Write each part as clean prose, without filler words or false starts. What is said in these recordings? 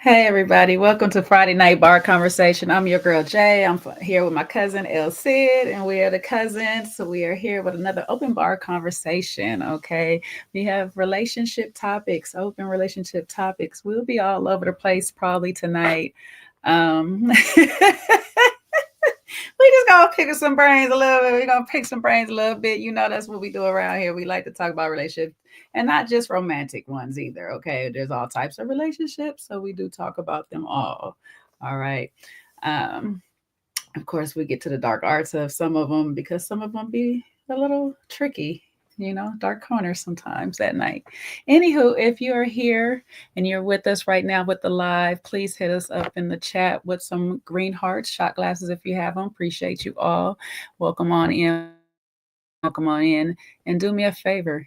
Hey everybody, welcome to Friday Night Bar Conversation. I'm your girl Jay. I'm here with my cousin El Cid, and we are the cousins. So we are here with another open bar conversation. Okay, we have relationship topics, open relationship topics. We'll be all over the place probably tonight. We just gonna pick some brains a little bit. We're gonna pick some brains a little bit. You know, that's what we do around here. We like to talk about relationships and not just romantic ones either. Okay, there's all types of relationships, so we do talk about them all. All right. Um, of course, we get to the dark arts of some of them because some of them be a little tricky. Dark corners sometimes at night. Anywho, if you are here and you're with us right now with the live, please hit us up in the chat with some green hearts, shot glasses if you have them. Appreciate you all. Welcome on in. Welcome on in. And do me a favor.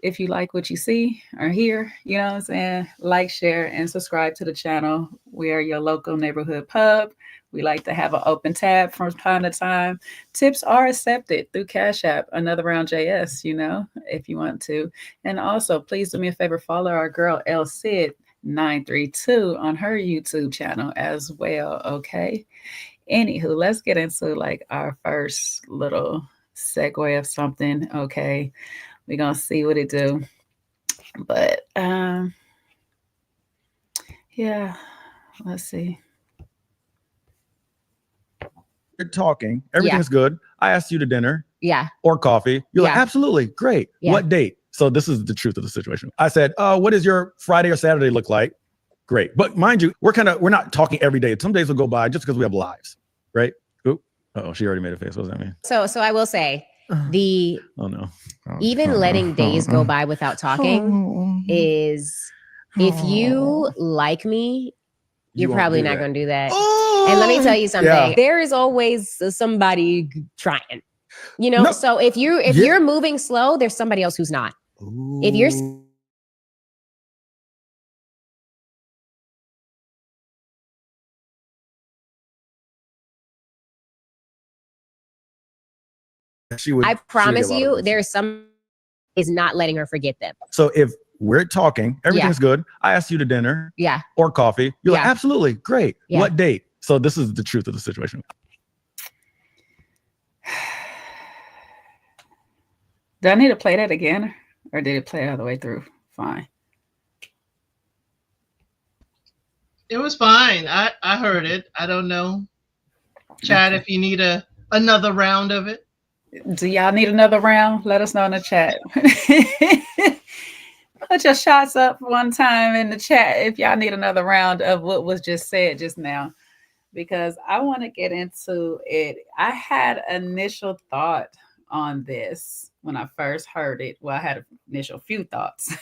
If you like what you see or hear, you know what I'm saying, like, share, and subscribe to the channel. We are your local neighborhood pub. We like to have an open tab from time to time. Tips are accepted through Cash App, Another Round JS, if you want to. And also, please do me a favor, follow our girl El Cid 932 on her YouTube channel as well, okay? Anywho, let's get into like our first little segue of something, okay? We're gonna see what it do. But yeah, let's see. You're talking, everything's good. I asked you to dinner. Yeah. Or coffee. You're like, absolutely, great. Yeah. What date? So this is the truth of the situation. I said, what does your Friday or Saturday look like? Great. But mind you, we're not talking every day. Some days will go by just because we have lives, right? Oh, she already made a face. What does that mean? So I will say oh no. Even letting days go by without talking is, if you like me, you're probably not going to do that. And let me tell you something. Yeah. There is always somebody trying, No. So if you're moving slow, there's somebody else who's not. Ooh. If you're I promise you, there's some is not letting her forget them. So if we're talking, everything's good. I asked you to dinner. Yeah. Or coffee. You're like, absolutely, great. Yeah. What date? So this is the truth of the situation. Do I need to play that again? Or did it play all the way through? Fine. It was fine. I heard it. I don't know. Chad, if you need another round of it. Do y'all need another round? Let us know in the chat. Put your shots up one time in the chat if y'all need another round of what was just said just now, because I want to get into it. I had initial thought on this when I first heard it. Well, I had an initial few thoughts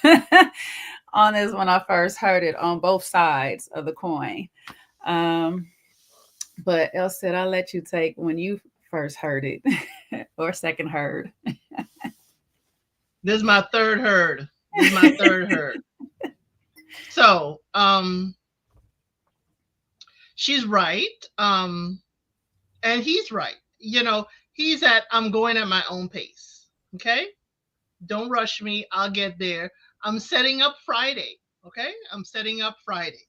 on this when I first heard it on both sides of the coin. But El said, I'll let you take when you first heard it or second heard. This is my third heard. So, she's right. And he's right. He's I'm going at my own pace. Okay. Don't rush me. I'll get there. I'm setting up Friday. Okay. I'm setting up Friday.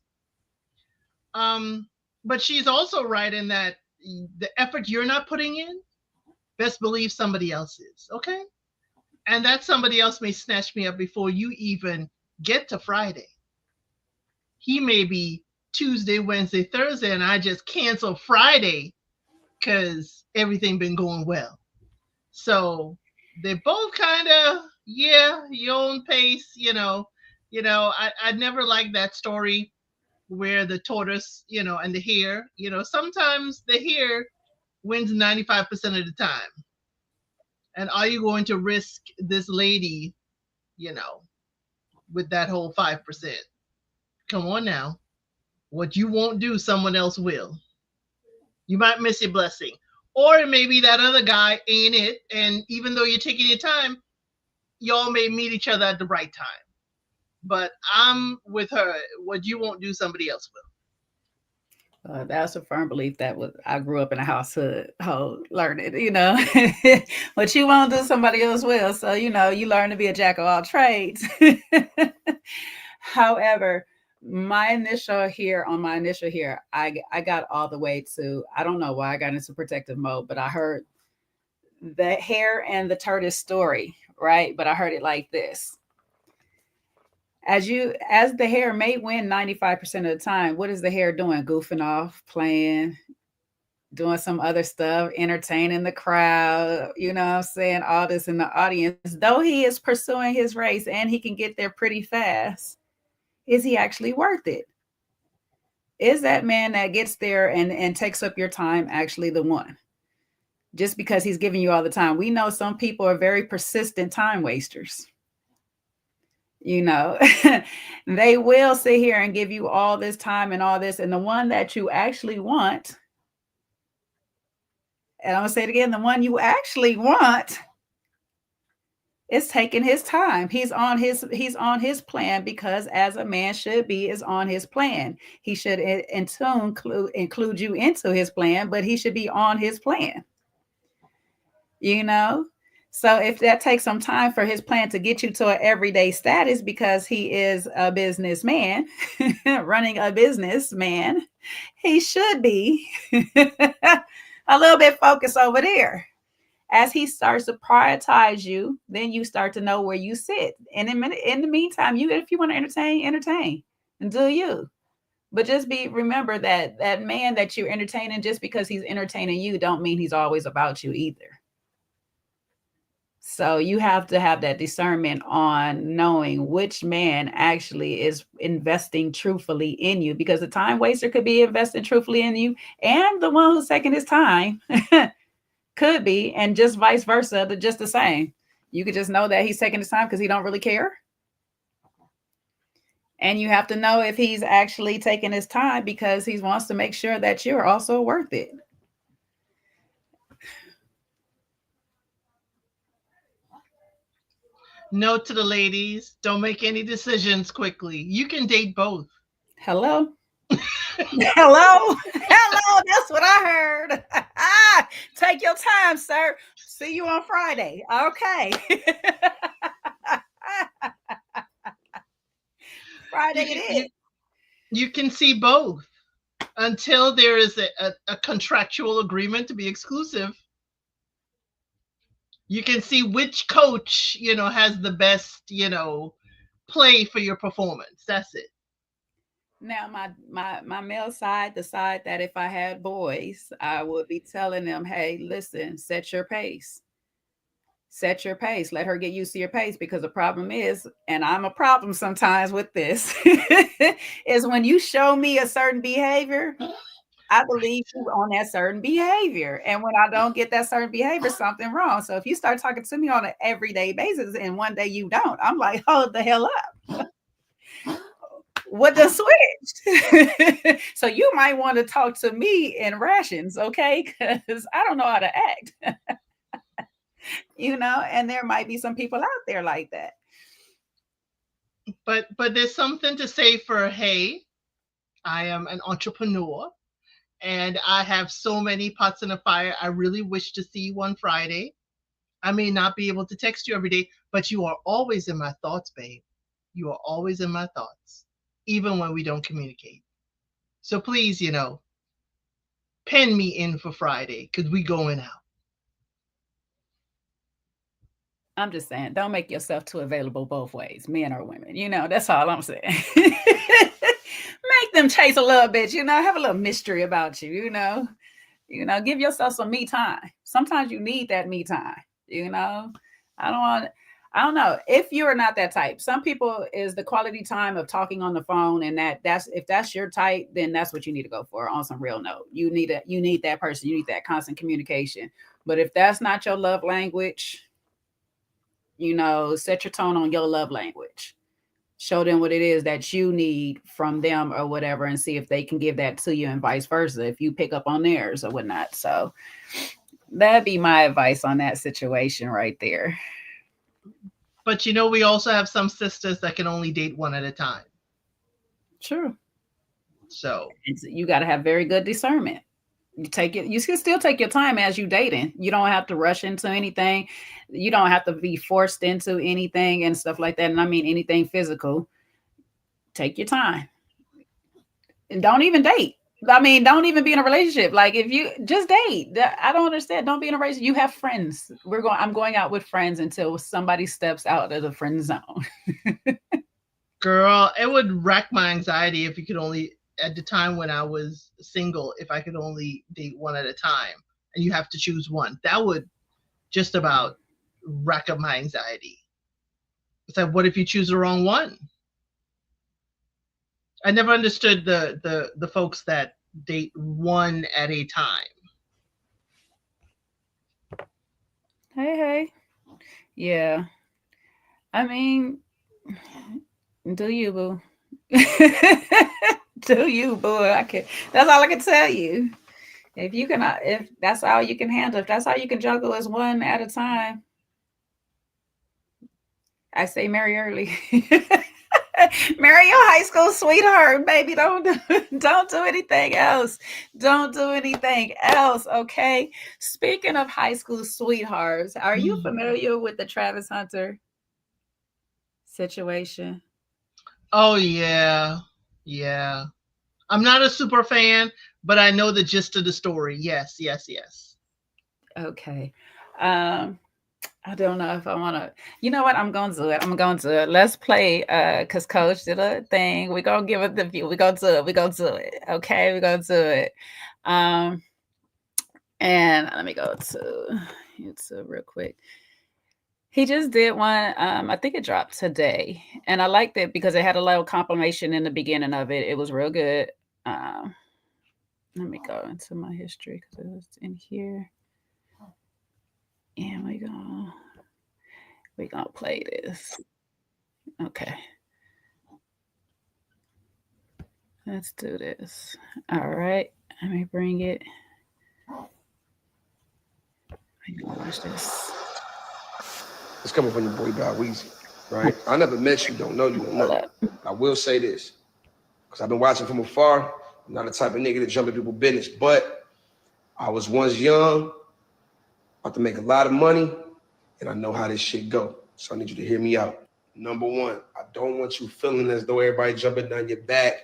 But she's also right in that the effort you're not putting in, best believe somebody else is. Okay. And that somebody else may snatch me up before you even get to Friday. He may be Tuesday, Wednesday, Thursday, and I just cancel Friday because everything been going well. So they both kind of, your own pace, I never liked that story where the tortoise, and the hare, sometimes the hare wins 95% of the time. And are you going to risk this lady, with that whole 5%? Come on now. What you won't do, someone else will. You might miss your blessing. Or maybe that other guy ain't it. And even though you're taking your time, y'all may meet each other at the right time. But I'm with her. What you won't do, somebody else will. That's a firm belief that I grew up in a household learning, what you won't do, somebody else will. So, you learn to be a jack of all trades. However, my initial here, I got all the way to, I don't know why I got into protective mode, but I heard the hare and the tortoise story, right? But I heard it like this. As the hare may win 95% of the time, what is the hare doing? Goofing off, playing, doing some other stuff, entertaining the crowd, you know what I'm saying? All this in the audience, though he is pursuing his race and he can get there pretty fast. Is he actually worth it? Is that man that gets there and takes up your time actually the one? Just because he's giving you all the time. We know some people are very persistent time wasters. You know, they will sit here and give you all this time and all this. And the one that you actually want, and I'm gonna say it again, the one you actually want is taking his time. He's on his plan, because as a man should be, is on his plan. He should in turn include you into his plan, but he should be on his plan. You know? So if that takes some time for his plan to get you to an everyday status, because he is a businessman, running a businessman, he should be a little bit focused over there. As he starts to prioritize you, then you start to know where you sit. And in the meantime, if you want to entertain and do you. But just remember that that man that you're entertaining, just because he's entertaining you, don't mean he's always about you either. So you have to have that discernment on knowing which man actually is investing truthfully in you, because the time waster could be investing truthfully in you, and the one who's taking his time could be, and just vice versa, just the same. You could just know that he's taking his time because he don't really care. And you have to know if he's actually taking his time because he wants to make sure that you're also worth it. Note to the ladies, don't make any decisions quickly. You can date both. Hello? Hello? Hello, that's what I heard. Take your time, sir. See you on Friday. Okay. Friday it is. You can see both until there is a contractual agreement to be exclusive. You can see which coach, has the best, play for your performance. That's it. Now, my male side, the side that if I had boys, I would be telling them, hey, listen, set your pace. Set your pace. Let her get used to your pace, because the problem is, and I'm a problem sometimes with this, is when you show me a certain behavior, I believe you on that certain behavior. And when I don't get that certain behavior, something wrong. So if you start talking to me on an everyday basis and one day you don't, I'm like, hold the hell up. What the switch? So you might want to talk to me in rations, okay? Because I don't know how to act. And there might be some people out there like that. But there's something to say for, hey, I am an entrepreneur and I have so many pots in the fire. I really wish to see you on Friday. I may not be able to text you every day, but you are always in my thoughts, babe. You are always in my thoughts, even when we don't communicate. So please, pen me in for Friday, because we going out. I'm just saying, don't make yourself too available both ways, men or women. That's all I'm saying. Make them chase a little bit, have a little mystery about you, give yourself some me time. Sometimes you need that me time, I don't know if you're not that type. Some people is the quality time of talking on the phone, and if that's your type, then that's what you need to go for on some real note. You need that person. You need that constant communication. But if that's not your love language, set your tone on your love language. Show them what it is that you need from them or whatever, and see if they can give that to you, and vice versa if you pick up on theirs or whatnot. So that'd be my advice on that situation right there. But we also have some sisters that can only date one at a time. True. So you got to have very good discernment. You can still take your time as you dating. You don't have to rush into anything. You don't have to be forced into anything and stuff like that. And I mean anything physical. Take your time. don't even date. I mean, don't even be in a relationship. Like, if you just date, I don't understand. Don't be in a relationship. You have friends. I'm going out with friends until somebody steps out of the friend zone. Girl, it would wreck my anxiety if you could only, at the time when I was single, if I could only date one at a time and you have to choose one. That would just about wreck up my anxiety. It's like, what if you choose the wrong one? I never understood the folks that date one at a time. Hey. Yeah. I mean, do you, boo? Do you, boo? That's all I can tell you. If that's all you can handle, if that's all you can juggle is one at a time, I say marry early. Marry your high school sweetheart, baby. Don't do anything else. Don't do anything else. Okay. Speaking of high school sweethearts, are you familiar with the Travis Hunter situation? Oh yeah. Yeah. I'm not a super fan, but I know the gist of the story. Yes. Okay. I don't know if I want to. You know what? I'm going to do it. Let's play. Cause Coach did a thing. We're gonna give it the view. We're gonna do it. Okay, we're gonna do it. And let me go to YouTube real quick. He just did one. I think it dropped today, and I liked it because it had a little compilation in the beginning of it. It was real good. Let me go into my history because it was in here. And we're gonna play this. Okay. Let's do this. All right. Let me bring it. Watch this. It's coming from your boy Bow Weezy, right? I never met you, don't know you, don't know. I will say this, because I've been watching from afar. I'm not the type of nigga that jump in people's business, but I was once young, about to make a lot of money, and I know how this shit go. So I need you to hear me out. Number one, I don't want you feeling as though everybody jumping down your back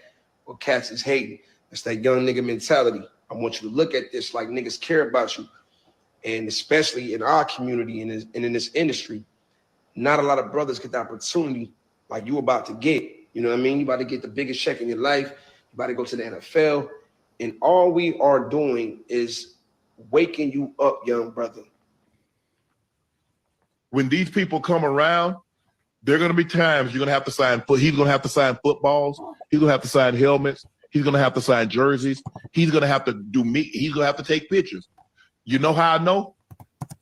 or cats is hating. It's that young nigga mentality. I want you to look at this like niggas care about you. And especially in our community and in this industry, not a lot of brothers get the opportunity like you about to get. You know what I mean? You about to get the biggest check in your life. You about to go to the NFL. And all we are doing is waking you up, young brother. When these people come around, there are going to be times you're going to have to sign. He's going to have to sign footballs. He's going to have to sign helmets. He's going to have to sign jerseys. He's going to have to do meet. He's going to have to take pictures. You know how I know?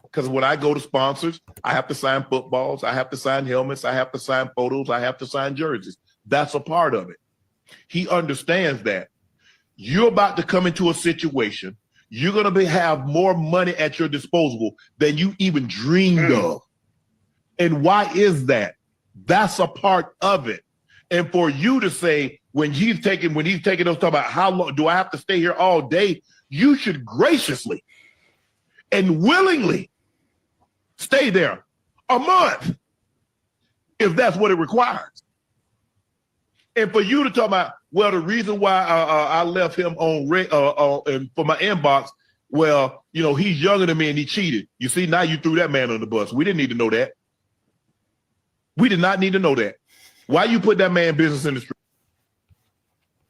Because when I go to sponsors, I have to sign footballs. I have to sign helmets. I have to sign photos. I have to sign jerseys. That's a part of it. He understands that. You're about to come into a situation. You're going to have more money at your disposal than you even dreamed of. And why is that? That's a part of it. And for you to say, when he's taking those, talking about how long do I have to stay here all day? You should graciously and willingly stay there a month if that's what it requires. And for you to talk about, well, the reason why I left him on for my inbox, well, you know, he's younger than me and he cheated. You see, now you threw that man on the bus. We didn't need to know that. We did not need to know that. Why you put that man business in the street?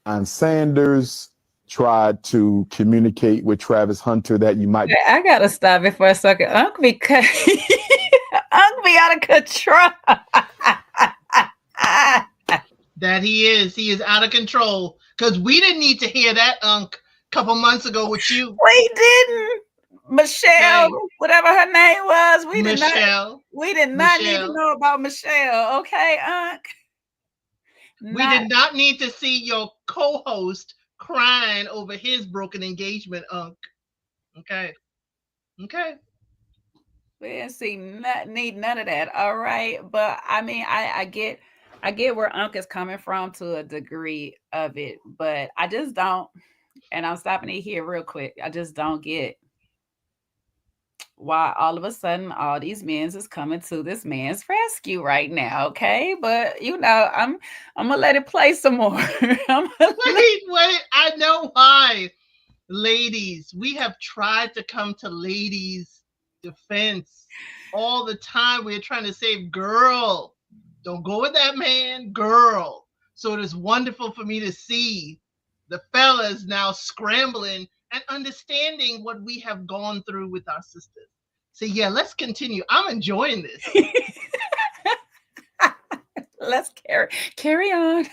And Sanders tried to communicate with Travis Hunter that you might. I gotta stop it for a second. Unc be out of control. That he is out of control. Because we didn't need to hear that, Unc, a couple months ago with you. We didn't. Michelle, whatever her name was, we did not need to know about Michelle. Okay, Unc. We did not need to see your co-host crying over his broken engagement, Unc. Okay. We didn't need none of that. All right. But I mean, I get where Unc is coming from to a degree of it, but I just don't, and I'm stopping it here real quick. I just don't get why all of a sudden all these men is coming to this man's rescue right now. Okay, but I'm gonna let it play some more. Wait. I know why. Ladies, we have tried to come to ladies' defense all the time. We're trying to say, girl, don't go with that man, girl. So it is wonderful for me to see the fellas now scrambling and understanding what we have gone through with our sisters. So yeah, let's continue. I'm enjoying this. Let's carry on.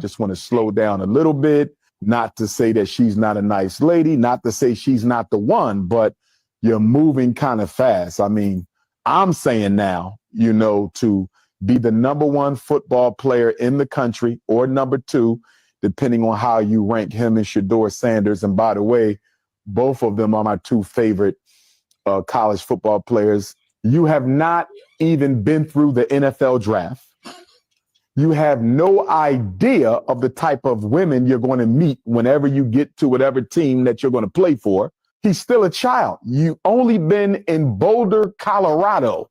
Just want to slow down a little bit. Not to say that she's not a nice lady, not to say she's not the one, but you're moving kind of fast. I mean, I'm saying now, to be the number one football player in the country or number two, depending on how you rank him and Shedeur Sanders. And by the way, both of them are my two favorite college football players. You have not even been through the NFL draft. You have no idea of the type of women you're going to meet whenever you get to whatever team that you're going to play for. He's still a child. You've only been in Boulder, Colorado,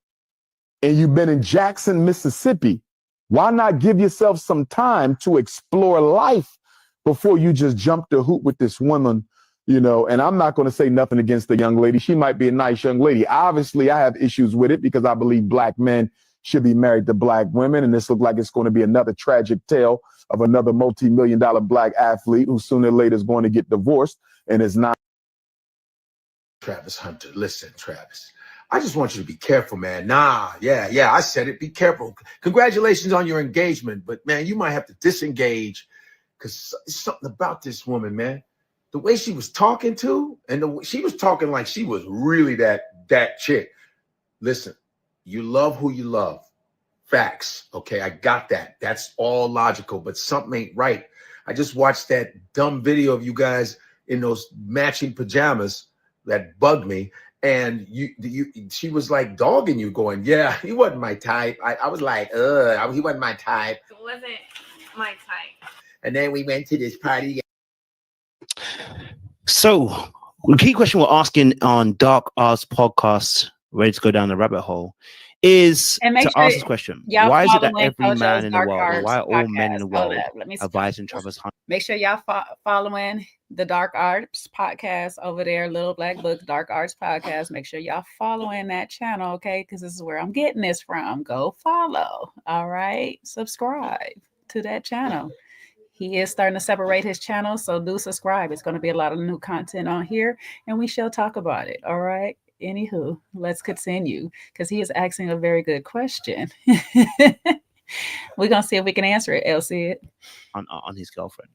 and you've been in Jackson, Mississippi. Why not give yourself some time to explore life before you just jump the hoop with this woman, And I'm not going to say nothing against the young lady. She might be a nice young lady. Obviously, I have issues with it because I believe black men should be married to black women. And this looks like it's going to be another tragic tale of another multi-million-dollar black athlete who sooner or later is going to get divorced and is not. Travis Hunter, listen, Travis, I just want you to be careful, man. Yeah, I said it. Be careful. Congratulations on your engagement. But, man, you might have to disengage because there's something about this woman, man. The way she was talking to, and she was talking like she was really that chick. Listen. You love who you love. Facts. Okay, I got that. That's all logical, but something ain't right. I just watched that dumb video of you guys in those matching pajamas that bugged me. And she was like dogging you, going, yeah, he wasn't my type. I was like, he wasn't my type. It wasn't my type. And then we went to this party. So the key question we're asking on Dark Arts Podcast, Ready to Go Down the Rabbit Hole, is to ask this question. Why is it that every man in the world, or why are all men in the world advising Travis Hunter? Make sure y'all following the Dark Arts Podcast over there, Little Black Book, Dark Arts Podcast. Make sure y'all following that channel, okay? Because this is where I'm getting this from. Go follow, all right? Subscribe to that channel. He is starting to separate his channel, so do subscribe. It's going to be a lot of new content on here, and we shall talk about it, all right? Anywho, let's continue because he is asking a very good question. We're going to see if we can answer it, Elsie. On his girlfriend.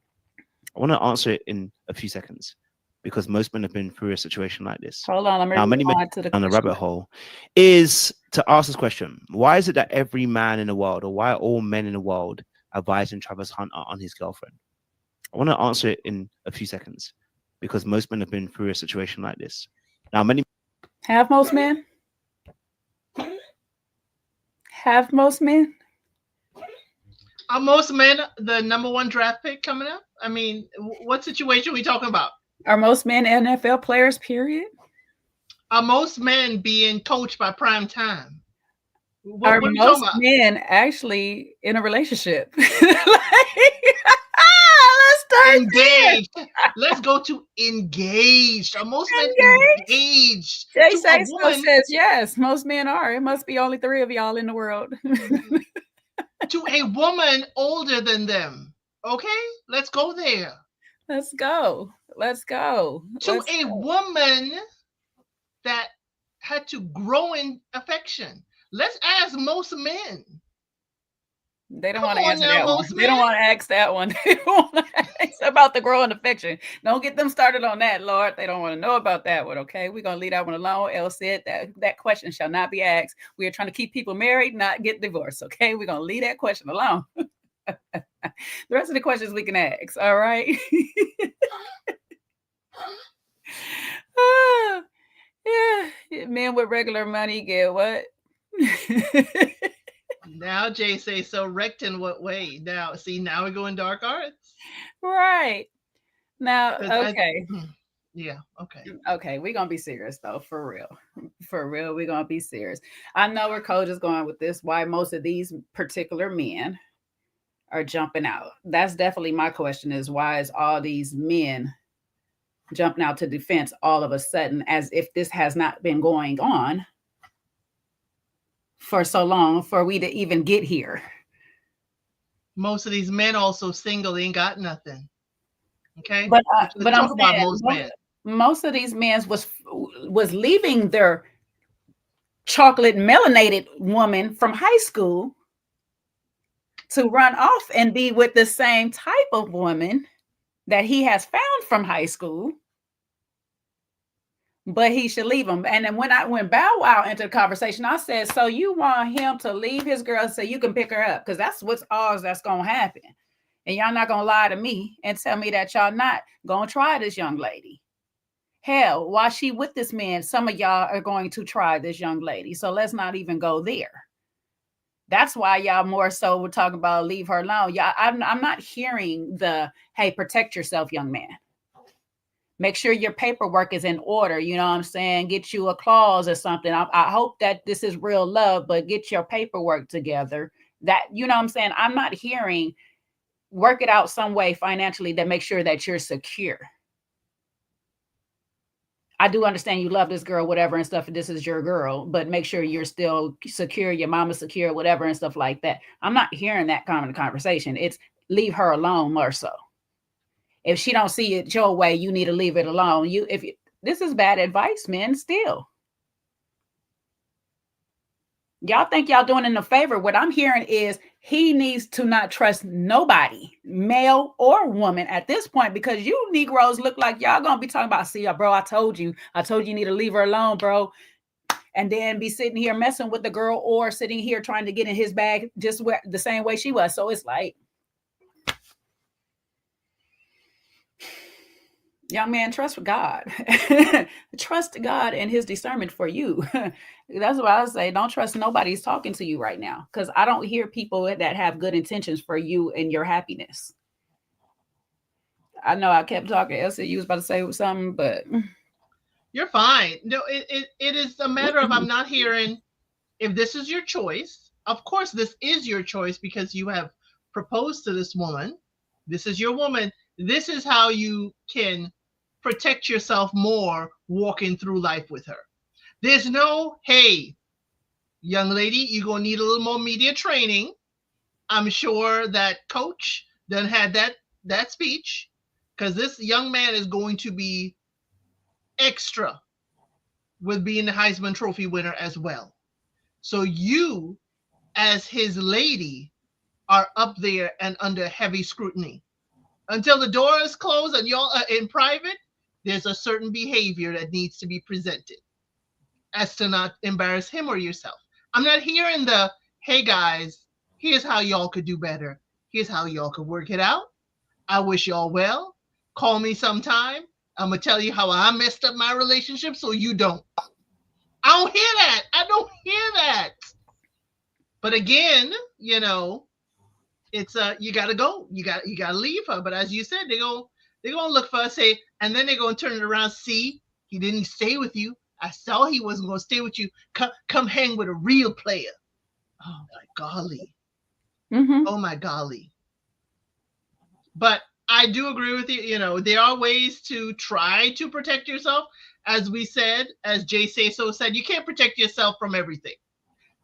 I want to answer it in a few seconds because most men have been through a situation like this. Hold on, I'm many men on the rabbit hole is to ask this question. Why is it that every man in the world, or why are all men in the world advising Travis Hunter on his girlfriend? I want to answer it in a few seconds because most men have been through a situation like this. Have most men? Have most men? Are most men the number one draft pick coming up? I mean, what situation are we talking about? Are most men NFL players, period? Are most men being coached by prime time? Are most men actually in a relationship? Engaged. Let's go to engaged. Are most men engaged? Jay says yes. Most men are. It must be only 3 of y'all in the world. To a woman older than them. Okay, let's go there. Let's go. To a woman that had to grow in affection. Let's ask most men. They don't want to answer that one. They don't want to ask that one. They don't want to ask about the growing affection. Don't get them started on that, Lord. They don't want to know about that one, okay? We're going to leave that one alone. El said that question shall not be asked. We are trying to keep people married, not get divorced, okay? We're going to leave that question alone. The rest of the questions we can ask, all right? Yeah, men with regular money get what? Now Jay say so wrecked in what way? Now we're going dark arts. Right. Now, okay. Yeah. Okay. Okay, we're gonna be serious though, for real. For real, we're gonna be serious. I know where Coach is going with this, why most of these particular men are jumping out. That's definitely my question is why is all these men jumping out to defense all of a sudden as if this has not been going on for so long for we to even get here? Most of these men also single, they ain't got nothing. Okay. But Let's I'm talk about saying most men. most of these men was leaving their chocolate melanated woman from high school to run off and be with the same type of woman that he has found from high school, but he should leave him. And then when Bow Wow entered the conversation, I said, so you want him to leave his girl so you can pick her up? Because that's that's gonna happen. And y'all not gonna lie to me and tell me that y'all not gonna try this young lady. Hell, while she with this man, some of y'all are going to try this young lady. So let's not even go there. That's why y'all more so would talk about leave her alone. Y'all, I'm not hearing the, hey, protect yourself, young man. Make sure your paperwork is in order. You know what I'm saying? Get you a clause or something. I hope that this is real love, but get your paperwork together. That, you know what I'm saying? I'm not hearing work it out some way financially that make sure that you're secure. I do understand you love this girl, whatever, and stuff. This is your girl, but make sure you're still secure, your mama's secure, whatever, and stuff like that. I'm not hearing that common conversation. It's leave her alone more so. If she don't see it your way, you need to leave it alone. This is bad advice, men, still. Y'all think y'all doing him a favor. What I'm hearing is he needs to not trust nobody, male or woman at this point, because you Negroes look like y'all gonna be talking about, see, bro, I told you you need to leave her alone, bro. And then be sitting here messing with the girl or sitting here trying to get in his bag just the same way she was. So it's like, young man, trust God. Trust God and his discernment for you. That's what I say. Don't trust nobody's talking to you right now, because I don't hear people that have good intentions for you and your happiness. I know I kept talking. Elsie, you was about to say something, but you're fine. No, it is a matter of I'm not hearing if this is your choice. Of course, this is your choice because you have proposed to this woman. This is your woman. This is how you can protect yourself more walking through life with her. There's no, hey, young lady, you're going to need a little more media training. I'm sure that Coach done had that speech, because this young man is going to be extra with being the Heisman Trophy winner as well. So you, as his lady, are up there and under heavy scrutiny. Until the door is closed and y'all are in private, there's a certain behavior that needs to be presented as to not embarrass him or yourself. I'm not hearing the, hey guys, here's how y'all could do better. Here's how y'all could work it out. I wish y'all well. Call me sometime. I'm going to tell you how I messed up my relationship so you don't. I don't hear that. I don't hear that. But again, it's you gotta go. You gotta leave her. But as you said, they're gonna look for us, say, and then they're gonna turn it around. See, he didn't stay with you. I saw he wasn't gonna stay with you. Come hang with a real player. Oh my golly. Mm-hmm. Oh my golly. But I do agree with you. There are ways to try to protect yourself. As we said, as Jay Say-So said, you can't protect yourself from everything.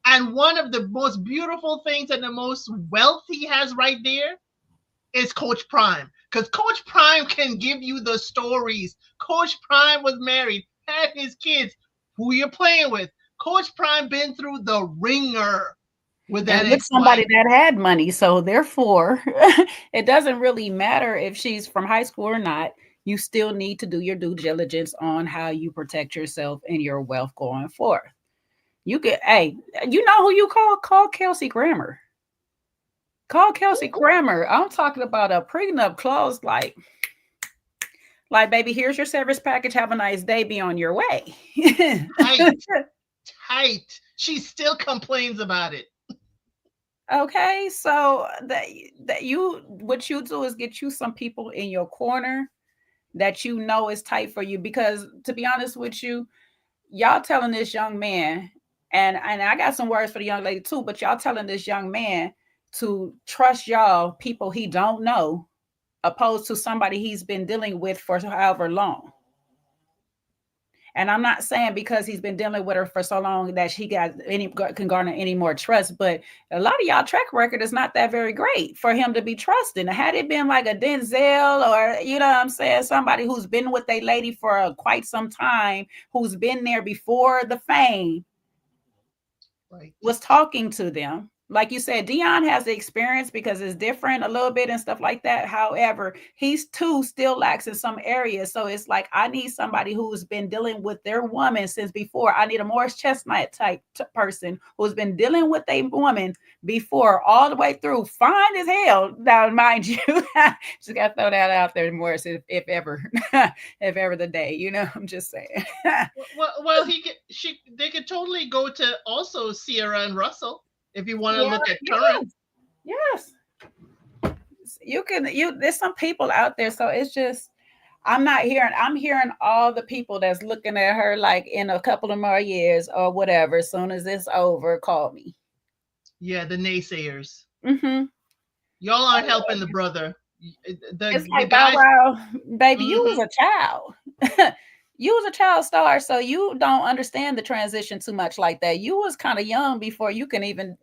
And one of the most beautiful things and the most wealth he has right there is Coach Prime. Because Coach Prime can give you the stories. Coach Prime was married, had his kids, who you're playing with. Coach Prime been through the ringer with that with somebody that had money. So therefore, it doesn't really matter if she's from high school or not. You still need to do your due diligence on how you protect yourself and your wealth going forth. You could, hey, you know who you call? Call Kelsey Grammer. Call Kelsey Grammer. I'm talking about a prenup clause, like, baby, here's your service package. Have a nice day. Be on your way. Tight. She still complains about it. Okay, so what you do is get you some people in your corner that you know is tight for you. Because to be honest with you, y'all telling this young man, and I got some words for the young lady too, but y'all telling this young man to trust y'all people he don't know, opposed to somebody he's been dealing with for however long. And I'm not saying because he's been dealing with her for so long that she can garner any more trust, but a lot of y'all track record is not that very great for him to be trusting. Had it been like a Denzel or, you know what I'm saying, somebody who's been with a lady for quite some time, who's been there before the fame, Right. was talking to them. Like you said, Dion has the experience because it's different a little bit and stuff like that. However, he's too still lacks in some areas. So it's like, I need somebody who's been dealing with their woman since before. I need a Morris Chestnut type person who's been dealing with a woman before all the way through. Fine as hell. Now, mind you, just got to throw that out there, Morris, if ever, if ever the day, you know, I'm just saying. well, they could totally go to also Sierra and Russell. If you want to look at current. Yes. There's some people out there. So it's just, I'm hearing all the people that's looking at her like in a couple of more years or whatever. As soon as it's over, call me. Yeah, the naysayers. Mm-hmm. Y'all aren't helping the brother. It's like, guys, wow, baby, you was a child. You was a child star, so you don't understand the transition too much like that. You was kind of young before you can even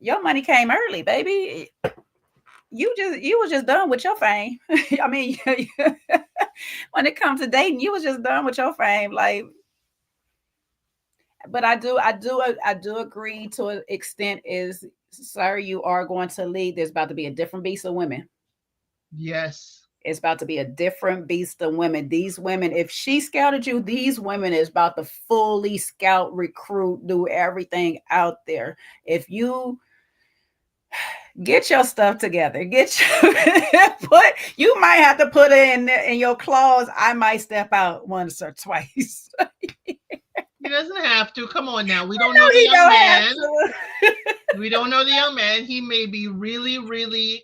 your money came early, baby. You was just done with your fame. I mean, when it comes to dating, you was just done with your fame. Like, but I do agree to an extent is, sir, you are going to lead. There's about to be a different beast of women. Yes. It's about to be a different beast of women. These women, if she scouted you, these women is about to fully scout, recruit, do everything out there. If you get your stuff together, you might have to put in your clause, I might step out once or twice. He doesn't have to. Come on now. We don't know the young man. We don't know the young man. He may be really, really,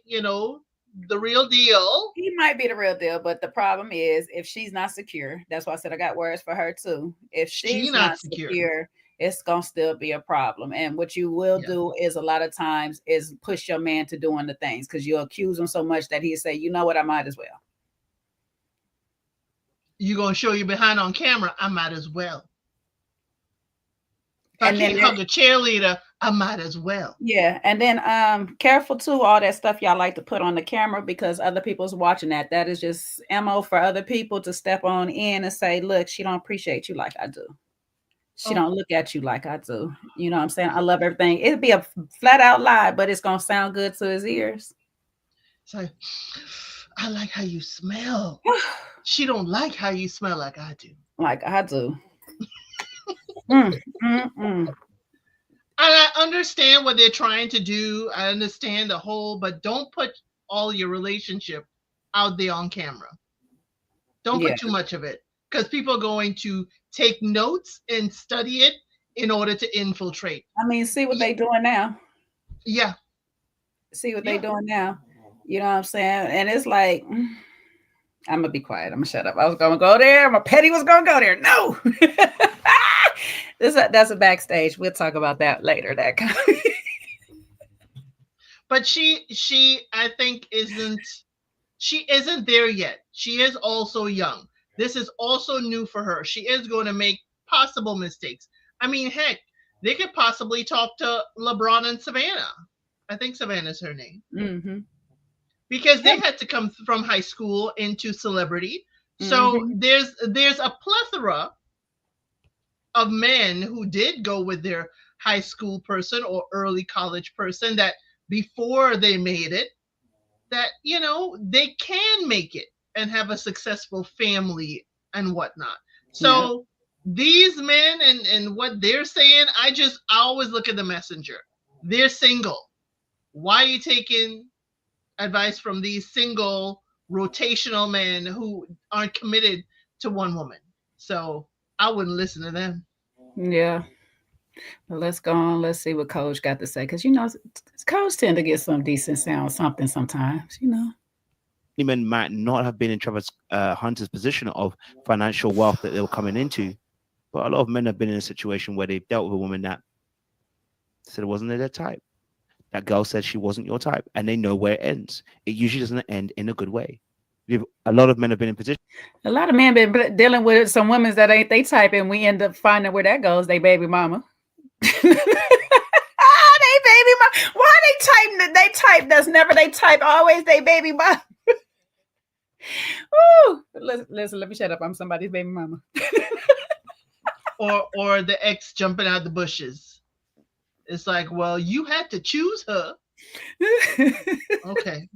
the real deal. He might be the real deal, but the problem is if she's not secure, that's why I said I got words for her too. If she's not secure, it's gonna still be a problem. And what you will do is a lot of times is push your man to doing the things because you'll accuse him so much that he'll say, you know what, I might as well. You're gonna show you behind on camera, I might as well. If I can't hug a cheerleader, I might as well. Yeah. And then careful too, all that stuff y'all like to put on the camera because other people's watching that. That is just ammo for other people to step on in and say, look, she don't appreciate you like I do. She don't look at you like I do. You know what I'm saying? I love everything. It'd be a flat out lie, but it's gonna sound good to his ears. So I like how you smell. She don't like how you smell like I do. Like I do. And I understand what they're trying to do. I understand the whole, but don't put all your relationship out there on camera. Don't put too much of it because people are going to take notes and study it in order to infiltrate. I mean, see what they're doing now. Yeah. See what they're doing now. You know what I'm saying? And it's like, I'm gonna be quiet. I'm gonna shut up. I was gonna go there. My petty was gonna go there. No. That's a backstage. We'll talk about that later. That kind of But she I think isn't there yet. She is also young. This is also new for her. She is going to make possible mistakes. I mean, heck, they could possibly talk to LeBron and Savannah. I think Savannah's her name. Mm-hmm. Because they had to come from high school into celebrity. So there's a plethora of men who did go with their high school person or early college person that before they made it, that, they can make it and have a successful family and whatnot. So these men and what they're saying, I always look at the messenger. They're single. Why are you taking advice from these single rotational men who aren't committed to one woman? So I wouldn't listen to them. Yeah. Well, let's go on. Let's see what Coach got to say. Because, Coach tend to get some decent sound, something sometimes, men might not have been in Travis Hunter's position of financial wealth that they were coming into, but a lot of men have been in a situation where they've dealt with a woman that said it wasn't their type. That girl said she wasn't your type, and they know where it ends. It usually doesn't end in a good way. A lot of men have been in position. A lot of men been dealing with some women that ain't they type, and we end up finding where that goes. They baby mama. They baby mama. Why they type? They type that's never they type. Always they baby mama. Woo! Listen, let me shut up. I'm somebody's baby mama. or the ex jumping out the bushes. It's like, well, you had to choose her. Okay.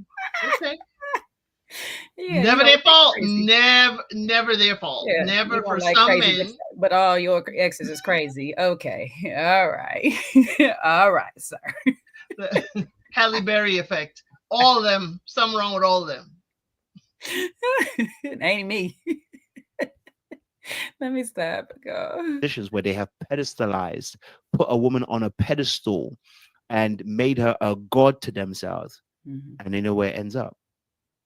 Yeah, never their fault. Never their fault. Yeah, never for like some men. But all your exes is crazy. Okay. All right. All right, sir. The Halle Berry effect. All of them. Something wrong with all of them. It ain't me. Let me stop. Go. Positions where they have pedestalized, put a woman on a pedestal, and made her a god to themselves, and they know where it ends up.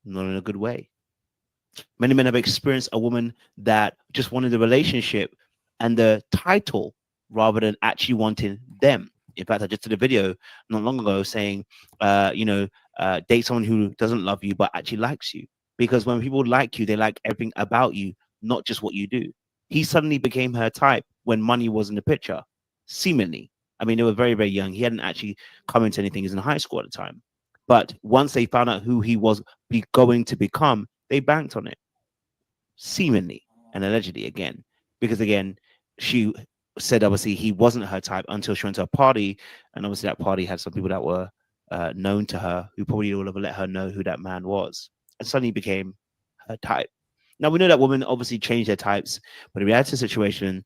Not in a good way. Many men have experienced a woman that just wanted a relationship and the title rather than actually wanting them. In fact, I just did a video not long ago saying, date someone who doesn't love you but actually likes you. Because when people like you, they like everything about you, not just what you do. He suddenly became her type when money was in the picture, seemingly. I mean, they were very, very young. He hadn't actually come into anything. He was in high school at the time. But once they found out who he was going to become, they banked on it, seemingly and allegedly again. Because again, she said obviously he wasn't her type until she went to a party, and obviously that party had some people that were known to her who probably would have let her know who that man was, and suddenly became her type. Now we know that women obviously change their types, but in reality situation,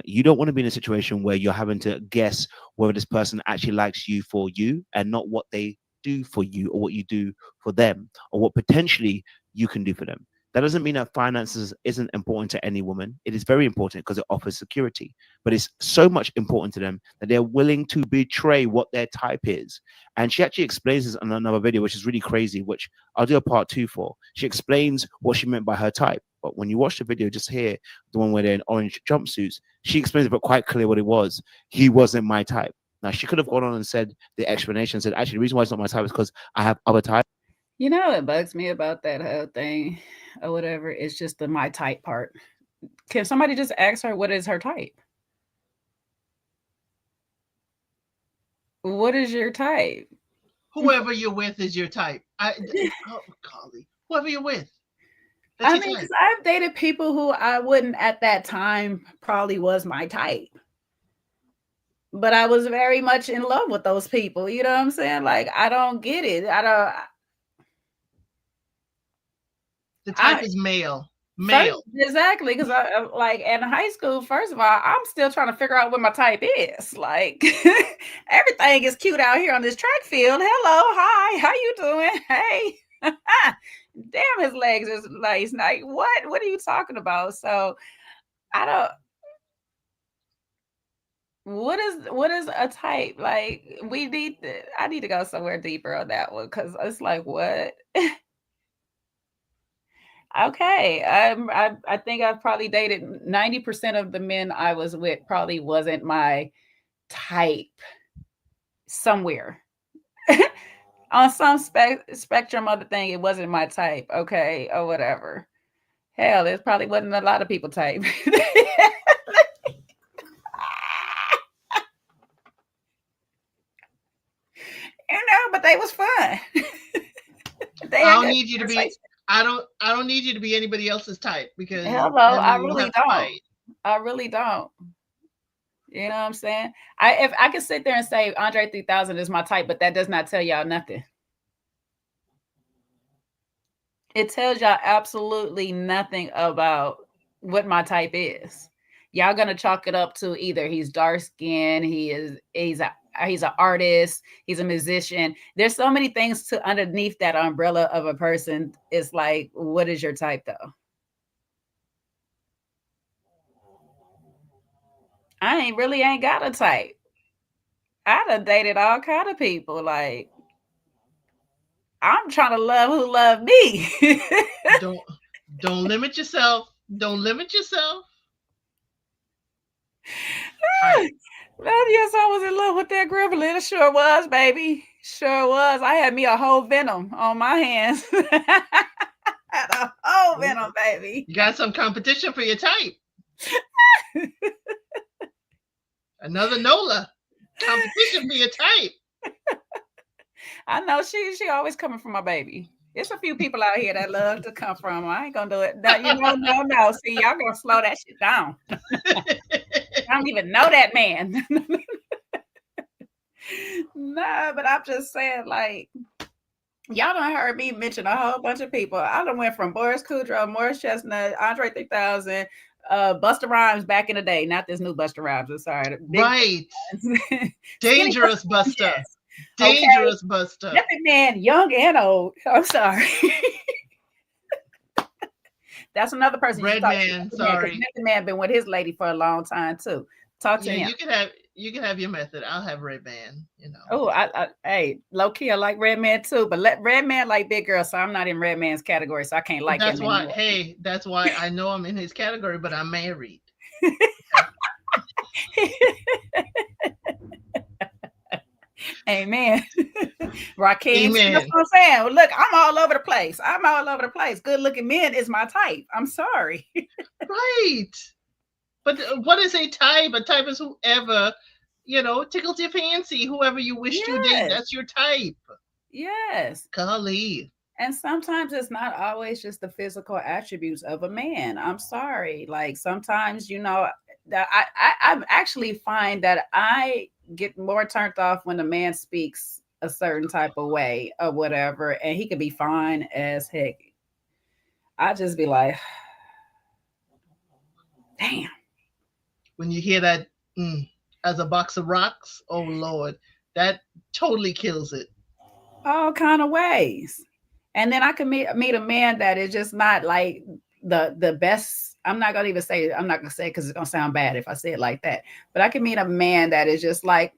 you don't want to be in a situation where you're having to guess whether this person actually likes you for you and not what they do for you or what you do for them or what potentially you can do for them. That doesn't mean that finances isn't important to any woman. It is very important because it offers security, but it's so much important to them that they're willing to betray what their type is. And she actually explains this in another video, which is really crazy, which I'll do a part 2 for. She explains what she meant by her type. But when you watch the video, just here, the one where they're in orange jumpsuits, she explains it, but quite clear what it was. He wasn't my type. Now, she could have gone on and said the explanation, said, actually, the reason why it's not my type is because I have other types. You know what bugs me about that whole thing or whatever? It's just the my type part. Can somebody just ask her what is her type? What is your type? Whoever you're with is your type. Golly. Whoever you're with. I mean, because I've dated people who I wouldn't at that time probably was my type. But I was very much in love with those people. You know what I'm saying? Like, I don't get it. The type is male. Male. Exactly. Because I like in high school, first of all, I'm still trying to figure out what my type is. Like everything is cute out here on this track field. Hello, hi, how you doing? Hey. Damn, his legs is nice. Like, what are you talking about? So I don't. What is a type? Like I need to go somewhere deeper on that one because it's like what? Okay, I think I've probably dated 90% of the men I was with probably wasn't my type somewhere. On some spectrum of the thing, it wasn't my type, okay, or whatever. Hell, it probably wasn't a lot of people type. But they was fun. I don't need you to be. I don't need you to be anybody else's type because hello, I really don't. I really don't. You know what I'm saying? If I could sit there and say Andre 3000 is my type, but that does not tell y'all nothing. It tells y'all absolutely nothing about what my type is. Y'all gonna chalk it up to either he's dark skinned, he's an artist, he's a musician. There's so many things to underneath that umbrella of a person. It's like, what is your type though? I ain't got a type. I done dated all kind of people. Like, I'm trying to love who love me. don't limit yourself. Don't limit yourself. Yes, I was in love with that Gremlin. It sure was, baby. Sure was. I had me a whole Venom on my hands. Had a whole Venom, baby. You got some competition for your type. Another Nola. Competition for your type. I know she always coming from my baby. There's a few people out here that love to come from. I ain't gonna do it. No. See, y'all gonna slow that shit down. I don't even know that man. No, but I'm just saying, like, y'all done heard me mention a whole bunch of people. I done went from Boris Kudrow, Morris Chestnut, Andre 3000, Busta Rhymes back in the day. Not this new Busta Rhymes. I'm sorry. Right. Dangerous Busta. Yes. Dangerous okay. Busta. Method Man, young and old. I'm sorry. That's another person. Redman, sorry. Method Man been with his lady for a long time too. Talk to him. You can have your method. I'll have Redman. You know. Oh, hey, low key, I like Redman too, but Redman like big girl, so I'm not in Redman's category, so I can't like that's him. Why. Anymore. Hey, that's why I know I'm in his category, but I'm married. Amen. Rakeem. Amen. That's what I'm saying. Well, look, I'm all over the place. Good looking men is my type. I'm sorry. Right. But what is a type? A type is whoever, tickles your fancy. Whoever you wish to date, that's your type. Yes. Golly. And sometimes it's not always just the physical attributes of a man. I'm sorry. Like sometimes, that I actually find that I get more turned off when a man speaks a certain type of way or whatever, and he could be fine as heck. I just be like, damn. When you hear that as a box of rocks, oh Lord, that totally kills it. All kind of ways. And then I can meet a man that is just not like the best. I'm not gonna say it because it's gonna sound bad if I say it like that. But I can meet a man that is just like,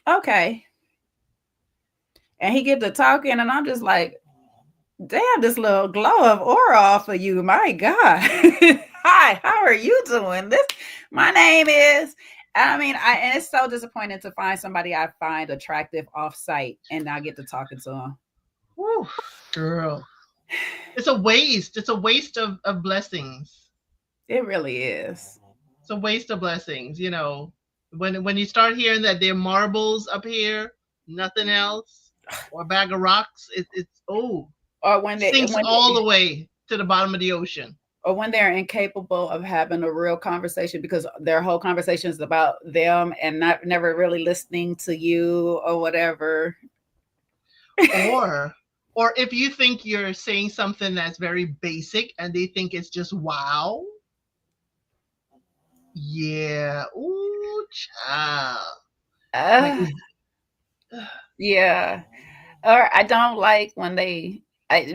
okay. And he get to talking, and I'm just like, damn, this little glow of aura off of you. My God. Hi, how are you doing? My name is, and it's so disappointing to find somebody I find attractive off-site and not get to talking to them. Woo, girl. It's a waste. It's a waste of blessings. It really is. It's a waste of blessings. When you start hearing that there are marbles up here, nothing else, or a bag of rocks, it's or when they sinks all the way to the bottom of the ocean. Or when they're incapable of having a real conversation because their whole conversation is about them and never really listening to you or whatever. Or if you think you're saying something that's very basic and they think it's just wow. Yeah. Ooh, child. Yeah. Or I don't like when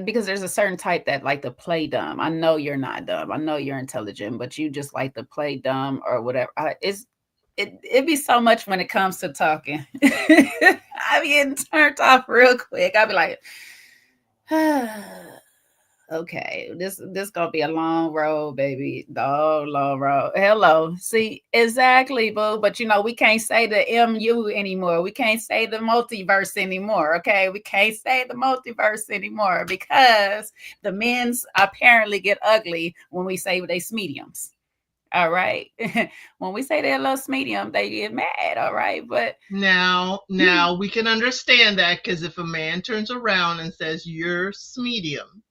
because there's a certain type that like to play dumb. I know you're not dumb. I know you're intelligent, but you just like to play dumb or whatever. It'd be so much when it comes to talking. I be getting turned off real quick. I'd be like, okay, this gonna be a long road, baby. The long road. Hello. See, exactly, boo. But we can't say the MU anymore. We can't say the multiverse anymore. Okay, we can't say the multiverse anymore because the men's apparently get ugly when we say they mediums. All right. When we say they're a little medium, they get mad. All right. But now we can understand that because if a man turns around and says you're medium,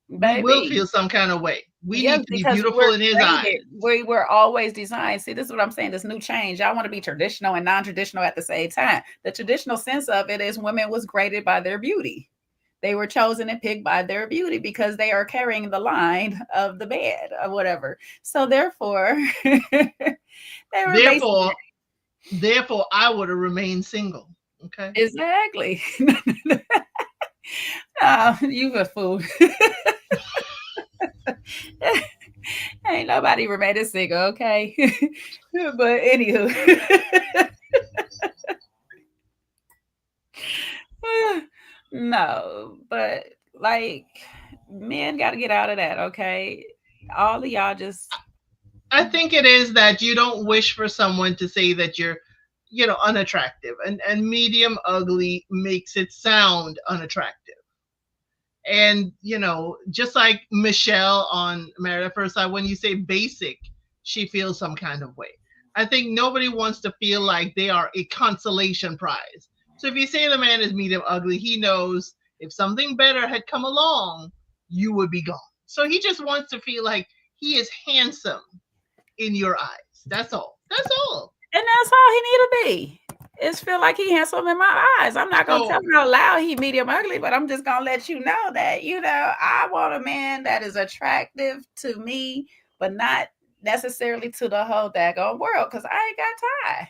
we will feel some kind of way. We need to be beautiful in his eyes. We were always designed. See, this is what I'm saying. This new change. I want to be traditional and non-traditional at the same time. The traditional sense of it is women was graded by their beauty. They were chosen and picked by their beauty because they are carrying the line of the bed or whatever. So therefore, therefore, I would have remained single. Okay. Exactly. You a fool. Ain't nobody remained single, okay? But anywho. No, but like men got to get out of that, okay? All of y'all just I think it is that you don't wish for someone to say that you're, unattractive, and medium ugly makes it sound unattractive. And just like Michelle on Married at First Sight, when you say basic, she feels some kind of way. I think nobody wants to feel like they are a consolation prize. So if you say the man is medium ugly, he knows if something better had come along, you would be gone. So he just wants to feel like he is handsome in your eyes. That's all. That's all. And that's all he need to be. Is feel like he handsome in my eyes. I'm not gonna tell him how loud he medium ugly, but I'm just gonna let you know that I want a man that is attractive to me, but not necessarily to the whole daggone world. Because I ain't got time.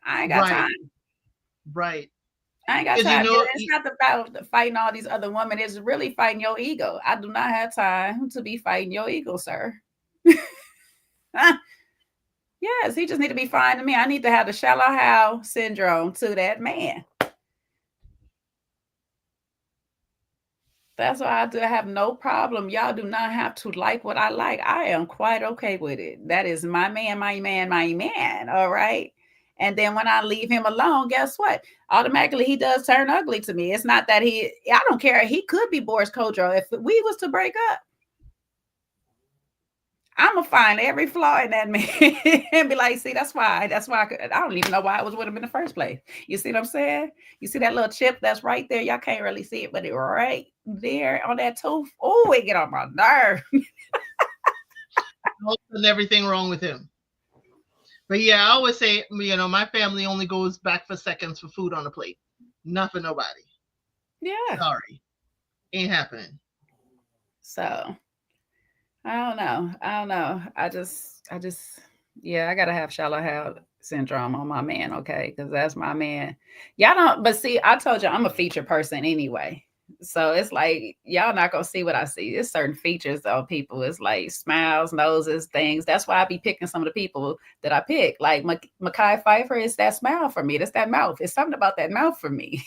I ain't got time. Right. I ain't got time. It's not about fighting all these other women. It's really fighting your ego. I do not have time to be fighting your ego, sir. Yes, he just need to be fine to me. I need to have the shallow how syndrome to that man. That's why I have no problem. Y'all do not have to like what I like. I am quite okay with it. That is my man, my man, my man. All right. And then when I leave him alone, guess what? Automatically he does turn ugly to me. It's not that I don't care. He could be Boris Kodjoe. If we was to break up, I'm gonna find every flaw in that man and be like, see, that's why I don't even know why I was with him in the first place. You see what I'm saying? You see that little chip that's right there? Y'all can't really see it, but it right there on that tooth. Oh, it get on my nerve. And everything wrong with him. But yeah, I always say, my family only goes back for seconds for food on the plate. Not for nobody. Yeah. Sorry. Ain't happening. So I don't know. I just, yeah, I gotta have shallow how syndrome on my man, okay? Because that's my man. Y'all don't, but see, I told you I'm a feature person anyway. So it's like y'all not gonna see what I see. There's certain features of people. It's like smiles, noses, things. That's why I be picking some of the people that I pick. Like Mekhi Phifer, it's that smile for me. That's that mouth. It's something about that mouth for me.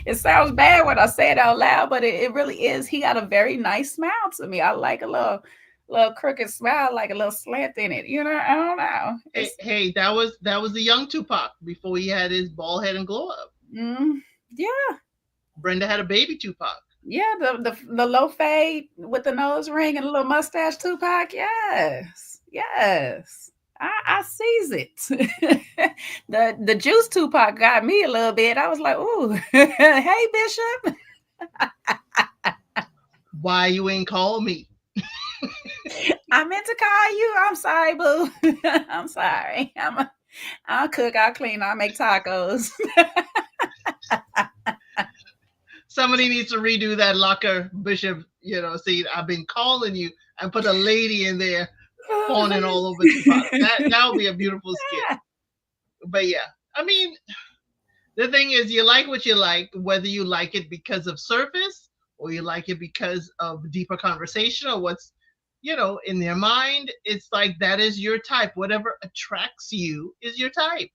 It sounds bad when I say it out loud, but it really is. He got a very nice smile to me. I like a little crooked smile, like a little slant in it. I don't know. Hey, that was the young Tupac before he had his bald head and glow up. Yeah. Brenda had a baby Tupac. Yeah, the low fade with the nose ring and a little mustache Tupac. Yes. I sees it. the juice Tupac got me a little bit. I was like, ooh, hey Bishop. Why you ain't call me? I meant to call you. I'm sorry, boo. I'm sorry. I'll cook, I'll clean, I'll make tacos. Somebody needs to redo that locker, Bishop. See, I've been calling you and put a lady in there fawning all over Tupac. That would be a beautiful skit. But yeah, I mean, the thing is, you like what you like, whether you like it because of surface or you like it because of deeper conversation or what's, in their mind. It's like that is your type. Whatever attracts you is your type.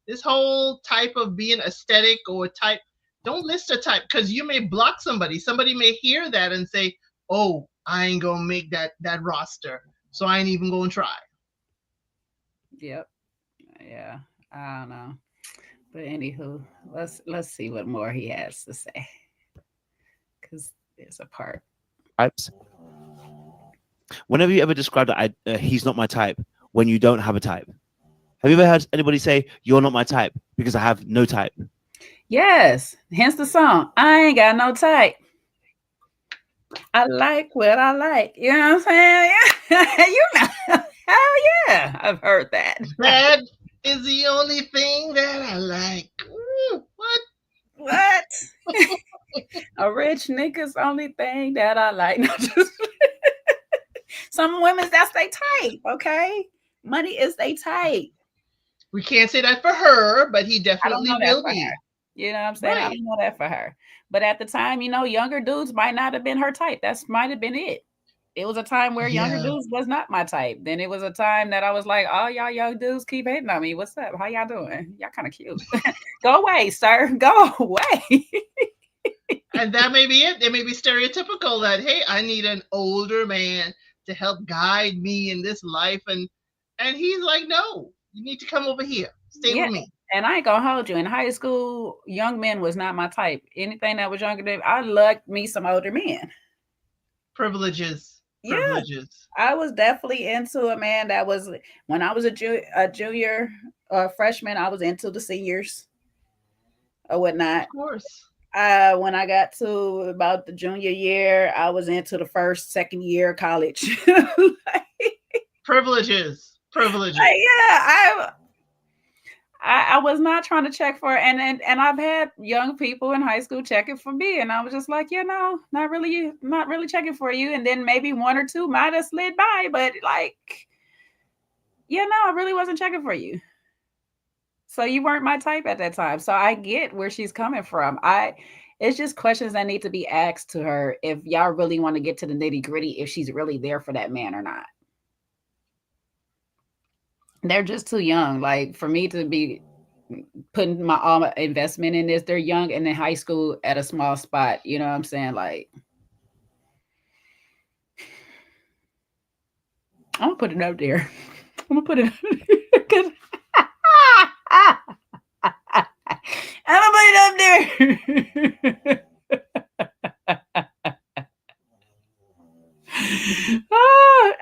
This whole type of being aesthetic or type, don't list a type because you may block somebody. Somebody may hear that and say, oh, I ain't going to make that roster. So I ain't even going to try. Yep. Yeah. I don't know. But anywho, let's see what more he has to say. Because there's a part. Whenever you ever describe that he's not my type when you don't have a type. Have you ever heard anybody say, you're not my type because I have no type? Yes. Hence the song, I ain't got no type. I like what I like. You know what I'm saying? Yeah. Hell yeah. I've heard that. That is the only thing that I like. Ooh, what? A rich nigga's only thing that I like. Some women, that's their type, okay? Money is their type. We can't say that for her, but he definitely will be. Her. You know what I'm saying? Right. I don't know that for her. But at the time, younger dudes might not have been her type. That might have been it. it was a time where younger dudes was not my type. Then it was a time that I was like, oh, y'all young dudes keep hating on me. What's up? How y'all doing? Y'all kind of cute. Go away, sir. Go away. And that may be it. It may be stereotypical that, hey, I need an older man to help guide me in this life. And he's like, no, you need to come over here. Stay with me. And I ain't gonna hold you. In high school, young men was not my type. Anything that was younger than I loved me some older men. Privileges. Yeah, I was definitely into a man that was, when I was a junior freshman, I was into the seniors or whatnot. Of course. When I got to about the junior year, I was into the first, second year of college. Privileges. Yeah, I was not trying to check for, and I've had young people in high school checking for me, and I was just like, no, not really checking for you. And then maybe one or two might have slid by, but like, no, I really wasn't checking for you. So you weren't my type at that time. So I get where she's coming from. It's just questions that need to be asked to her if y'all really want to get to the nitty gritty, if she's really there for that man or not. They're just too young. Like, for me to be putting all my investment in this, they're young and in high school at a small spot. You know what I'm saying? Like, I'm gonna put it up there. I'm gonna put it up there. I'm gonna put it up there.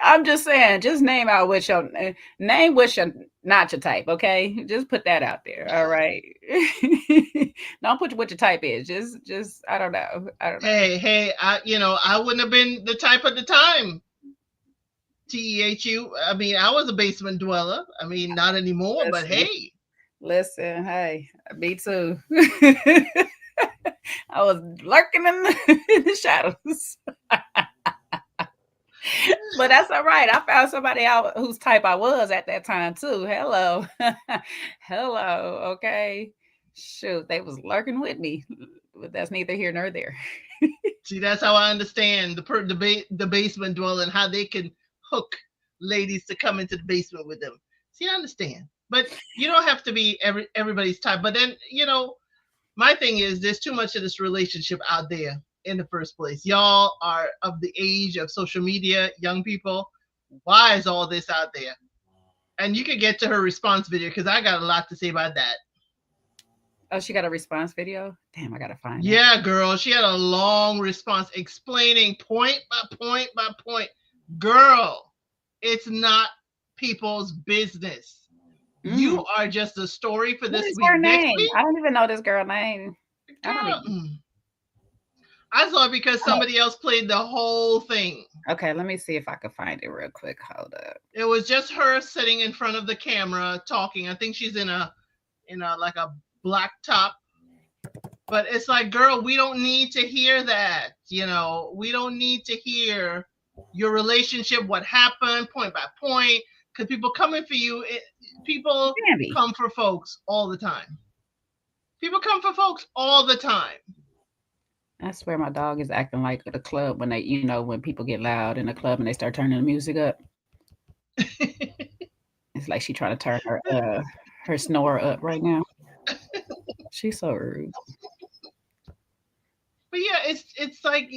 I'm just saying, just name out which your not your type, okay? Just put that out there, all right? Don't put what your type is. Just I don't know. Hey, I wouldn't have been the type at the time. TEHU. I mean, I was a basement dweller. I mean, not anymore, but hey. Listen, hey, me too. I was lurking in the shadows. But that's all right. I found somebody out whose type I was at that time too. Hello. Hello. Okay. Shoot, they was lurking with me. But that's neither here nor there. See, that's how I understand the basement dweller and how they can hook ladies to come into the basement with them. See, I understand. But you don't have to be everybody's type. But then, my thing is there's too much of this relationship out there in the first place. Y'all are of the age of social media, young people. Why is all this out there? And you can get to her response video because I got a lot to say about that. Oh, she got a response video? Damn, I gotta find it. Yeah, girl. She had a long response explaining point by point by point. Girl, it's not people's business. You are just a story for this week. Next week? I don't even know this girl's name. I saw it because somebody else played the whole thing. Okay, let me see if I can find it real quick. Hold up. It was just her sitting in front of the camera talking. I think she's in a like a black top. But it's like, girl, we don't need to hear that. We don't need to hear your relationship, what happened, point by point. Because people coming for you, people come for folks all the time. People come for folks all the time. I swear my dog is acting like at a club when they, when people get loud in a club and they start turning the music up. It's like she trying to turn her snore up right now. She's so rude. But yeah, it's like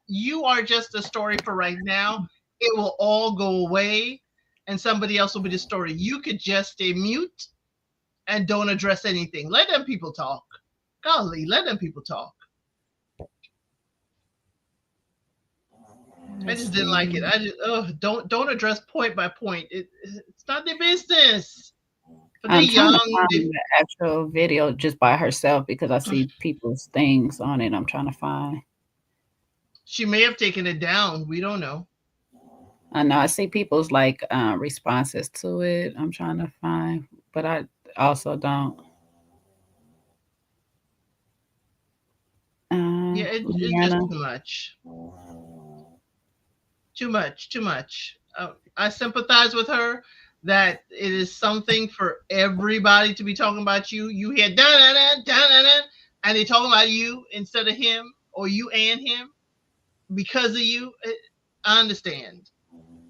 you are just a story for right now. It will all go away. And somebody else will be the story. You could just stay mute and don't address anything. Let them people talk. Golly, let them people talk. I just didn't like it. I just don't address point by point. It's not their business. For the young, to find the actual video just by herself because I see people's things on it. I'm trying to find. She may have taken it down. We don't know. I know I see people's responses to it. I'm trying to find, but I also don't. Yeah, it's just too much. Too much. I sympathize with her that it is something for everybody to be talking about you. You hear da-da-da, and they're talking about you instead of him, or you and him because of you. I understand.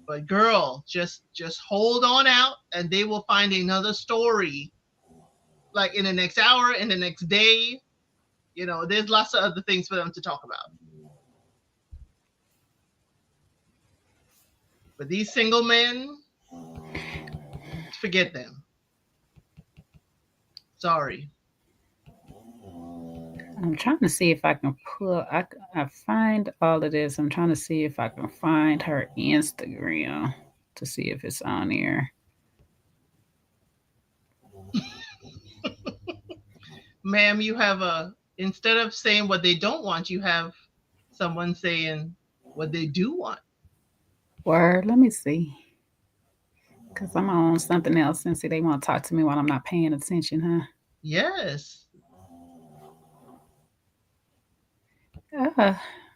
But girl, just hold on out, and they will find another story, like in the next hour, in the next day. You know, there's lots of other things for them to talk about. But these single men, forget them. Sorry. I'm trying to see if I can pull. I find all of this. I'm trying to see if I can find her Instagram to see if it's on here. Ma'am, you have instead of saying what they don't want, you have someone saying what they do want. Word. Let me see. Because I'm on something else and see they want to talk to me while I'm not paying attention, huh? Yes.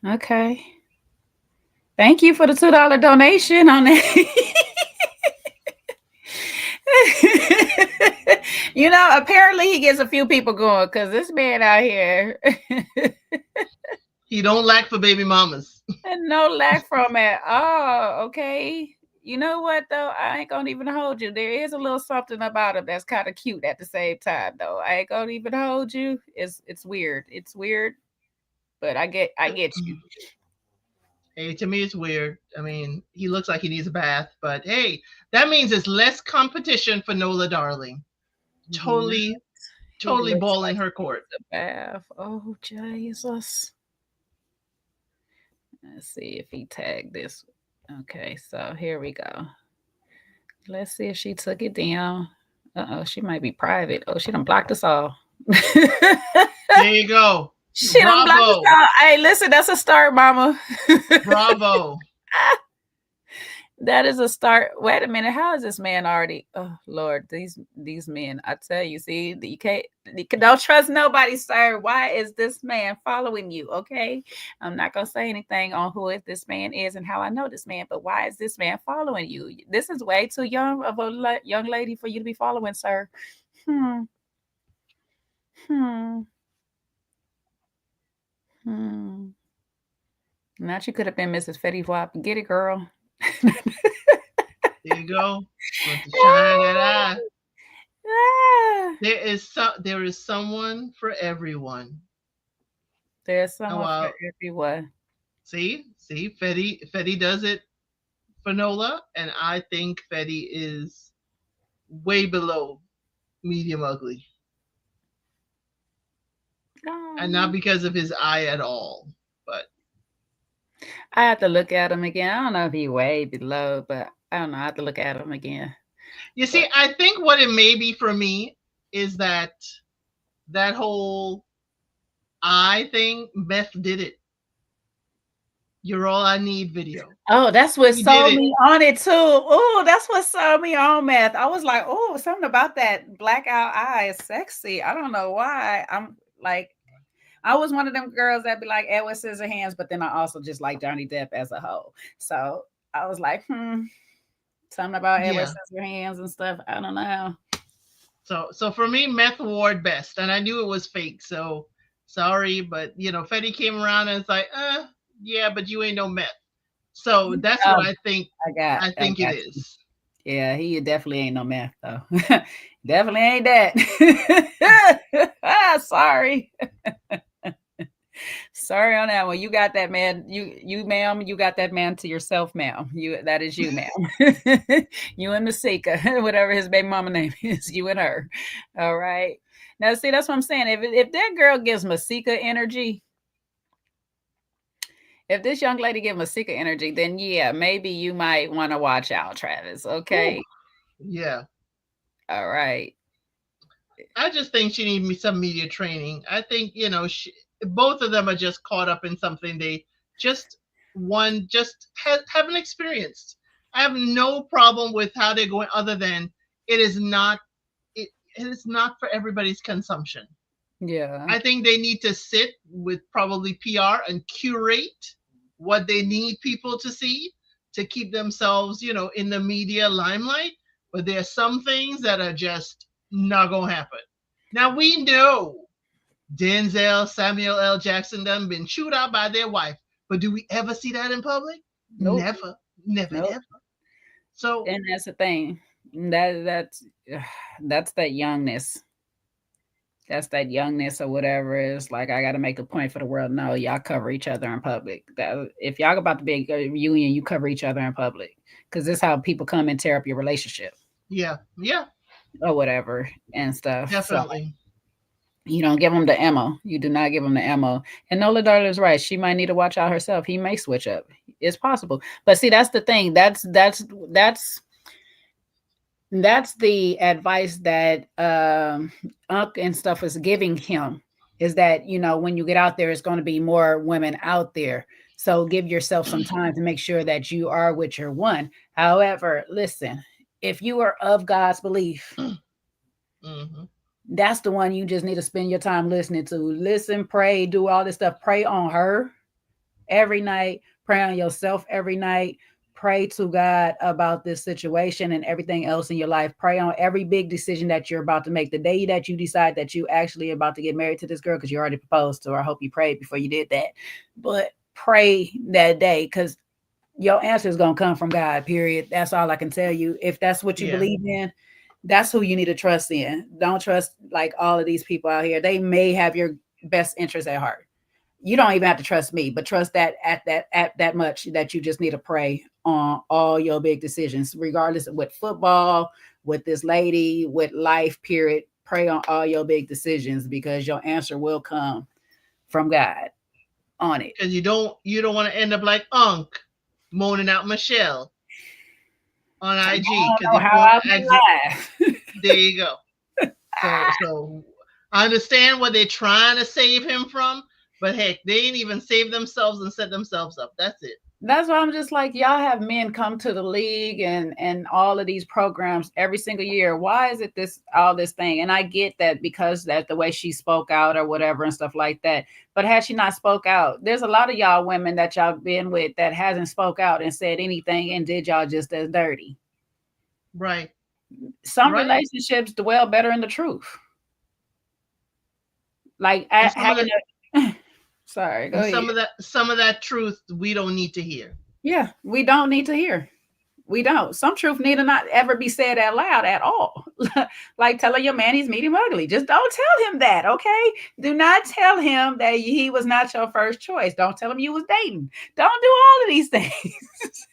Okay. Thank you for the $2 donation on that. You know, apparently he gets a few people going because this man out here. He don't lack for baby mamas. No lack from it. Oh, okay. You know what though? I ain't gonna even hold you. There is a little something about him that's kind of cute at the same time, though. I ain't gonna even hold you. It's weird. It's weird, but I get you. Hey, to me it's weird. I mean, he looks like he needs a bath, but hey, that means it's less competition for Nola Darling. Totally ball in her court. The bath. Oh Jesus. Let's see if he tagged this. Okay, so here we go. Let's see if she took it down. Uh-oh, she might be private. Oh, she done blocked us all. There you go. She done blocked us all. Hey, listen, that's a start, mama. Bravo. That is a start. Wait a minute. How is this man already? Oh Lord, these men. I tell you, see, you don't trust nobody, sir. Why is this man following you? Okay, I'm not gonna say anything on who this man is and how I know this man, but why is this man following you? This is way too young of a young lady for you to be following, sir. Not you could have been Mrs. Fetty Wap. Get it, girl. There you go. Want to shine that eye. There is someone for everyone. There's someone for everyone. See, Fetty does it for Nola, and I think Fetty is way below medium ugly. And not because of his eye at all, but I have to look at him again. I don't know if he way below, but I don't know. I have to look at him again. You see, I think what it may be for me is that whole eye thing, Beth did it. You're all I need video. Oh, that's what sold me on it too. Oh, that's what sold me on Meth. I was like, oh, something about that blackout eye is sexy. I don't know why. I'm like, I was one of them girls that be like Edward Scissorhands, but then I also just like Johnny Depp as a whole. So I was like, something about Edward Scissorhands and stuff. I don't know. So for me, Meth Ward best, and I knew it was fake. So sorry, but Fetty came around and it's like, yeah, but you ain't no Meth. So that's what I think. I think it is. Yeah, he definitely ain't no Meth though. Definitely ain't that. Sorry. Sorry on that one. You got that man. You ma'am, you got that man to yourself, ma'am. That is you, ma'am. You and Masika, whatever his baby mama name is, you and her. All right. Now, see, that's what I'm saying. If that girl gives Masika energy, if this young lady gives Masika energy, then yeah, maybe you might want to watch out, Travis. Okay. Ooh. Yeah. All right. I just think she needs some media training. I think, both of them are just caught up in something they haven't experienced. I have no problem with how they're going, other than it is not for everybody's consumption. Yeah. I think they need to sit with probably PR and curate what they need people to see to keep themselves, in the media limelight. But there are some things that are just not gonna happen. Now we know Denzel, Samuel L. Jackson done been chewed out by their wife, but do we ever see that in public? Nope. Never, Nope. ever. So, and that's the thing. That's that youngness. That's that youngness or whatever. It's like I got to make a point for the world. No, y'all cover each other in public. If y'all about to be a union, you cover each other in public, because this is how people come and tear up your relationship. yeah, or whatever and stuff. definitely. So you don't give them the ammo. You do not give them the ammo. And Nola Darla is right. She might need to watch out herself. He may switch up. It's possible. But see, that's the thing. That's the advice that Unc and stuff is giving him, is that, when you get out there, it's going to be more women out there. So give yourself some time to make sure that you are with your one. However, listen, if you are of God's belief, that's the one you just need to spend your time listening to. Listen, pray, do all this stuff. Pray on her every night. Pray on yourself every night. Pray to God about this situation and everything else in your life. Pray on every big decision that you're about to make. The day that you decide that you actually about to get married to this girl, because you already proposed to her. I hope you prayed before you did that. But pray that day, because your answer is going to come from God, period. That's all I can tell you. If that's what you believe in, that's who you need to trust in. Don't trust like all of these people out here. They may have your best interest at heart. You don't even have to trust me, but trust that at that much, that you just need to pray on all your big decisions, regardless of with football, with this lady, with life, period. Pray on all your big decisions, because your answer will come from God on it. Because you don't want to end up like Unc moaning out Michelle on IG. There you go. So I understand what they're trying to save him from, but heck, they ain't even saved themselves and set themselves up. That's it. That's why I'm just like, y'all have men come to the league and all of these programs every single year. Why is it all this thing? And I get that, because that's the way she spoke out or whatever and stuff like that. But had she not spoke out, there's a lot of y'all women that y'all been with that hasn't spoke out and said anything and did y'all just as dirty. Right. Some relationships dwell better in the truth. Like sorry, go ahead. Some of that truth we don't need to hear. Yeah, we don't need to hear. We don't. Some truth need to not ever be said out loud at all. Like telling your man he's medium ugly. Just don't tell him that, okay? Do not tell him that he was not your first choice. Don't tell him you was dating. Don't do all of these things.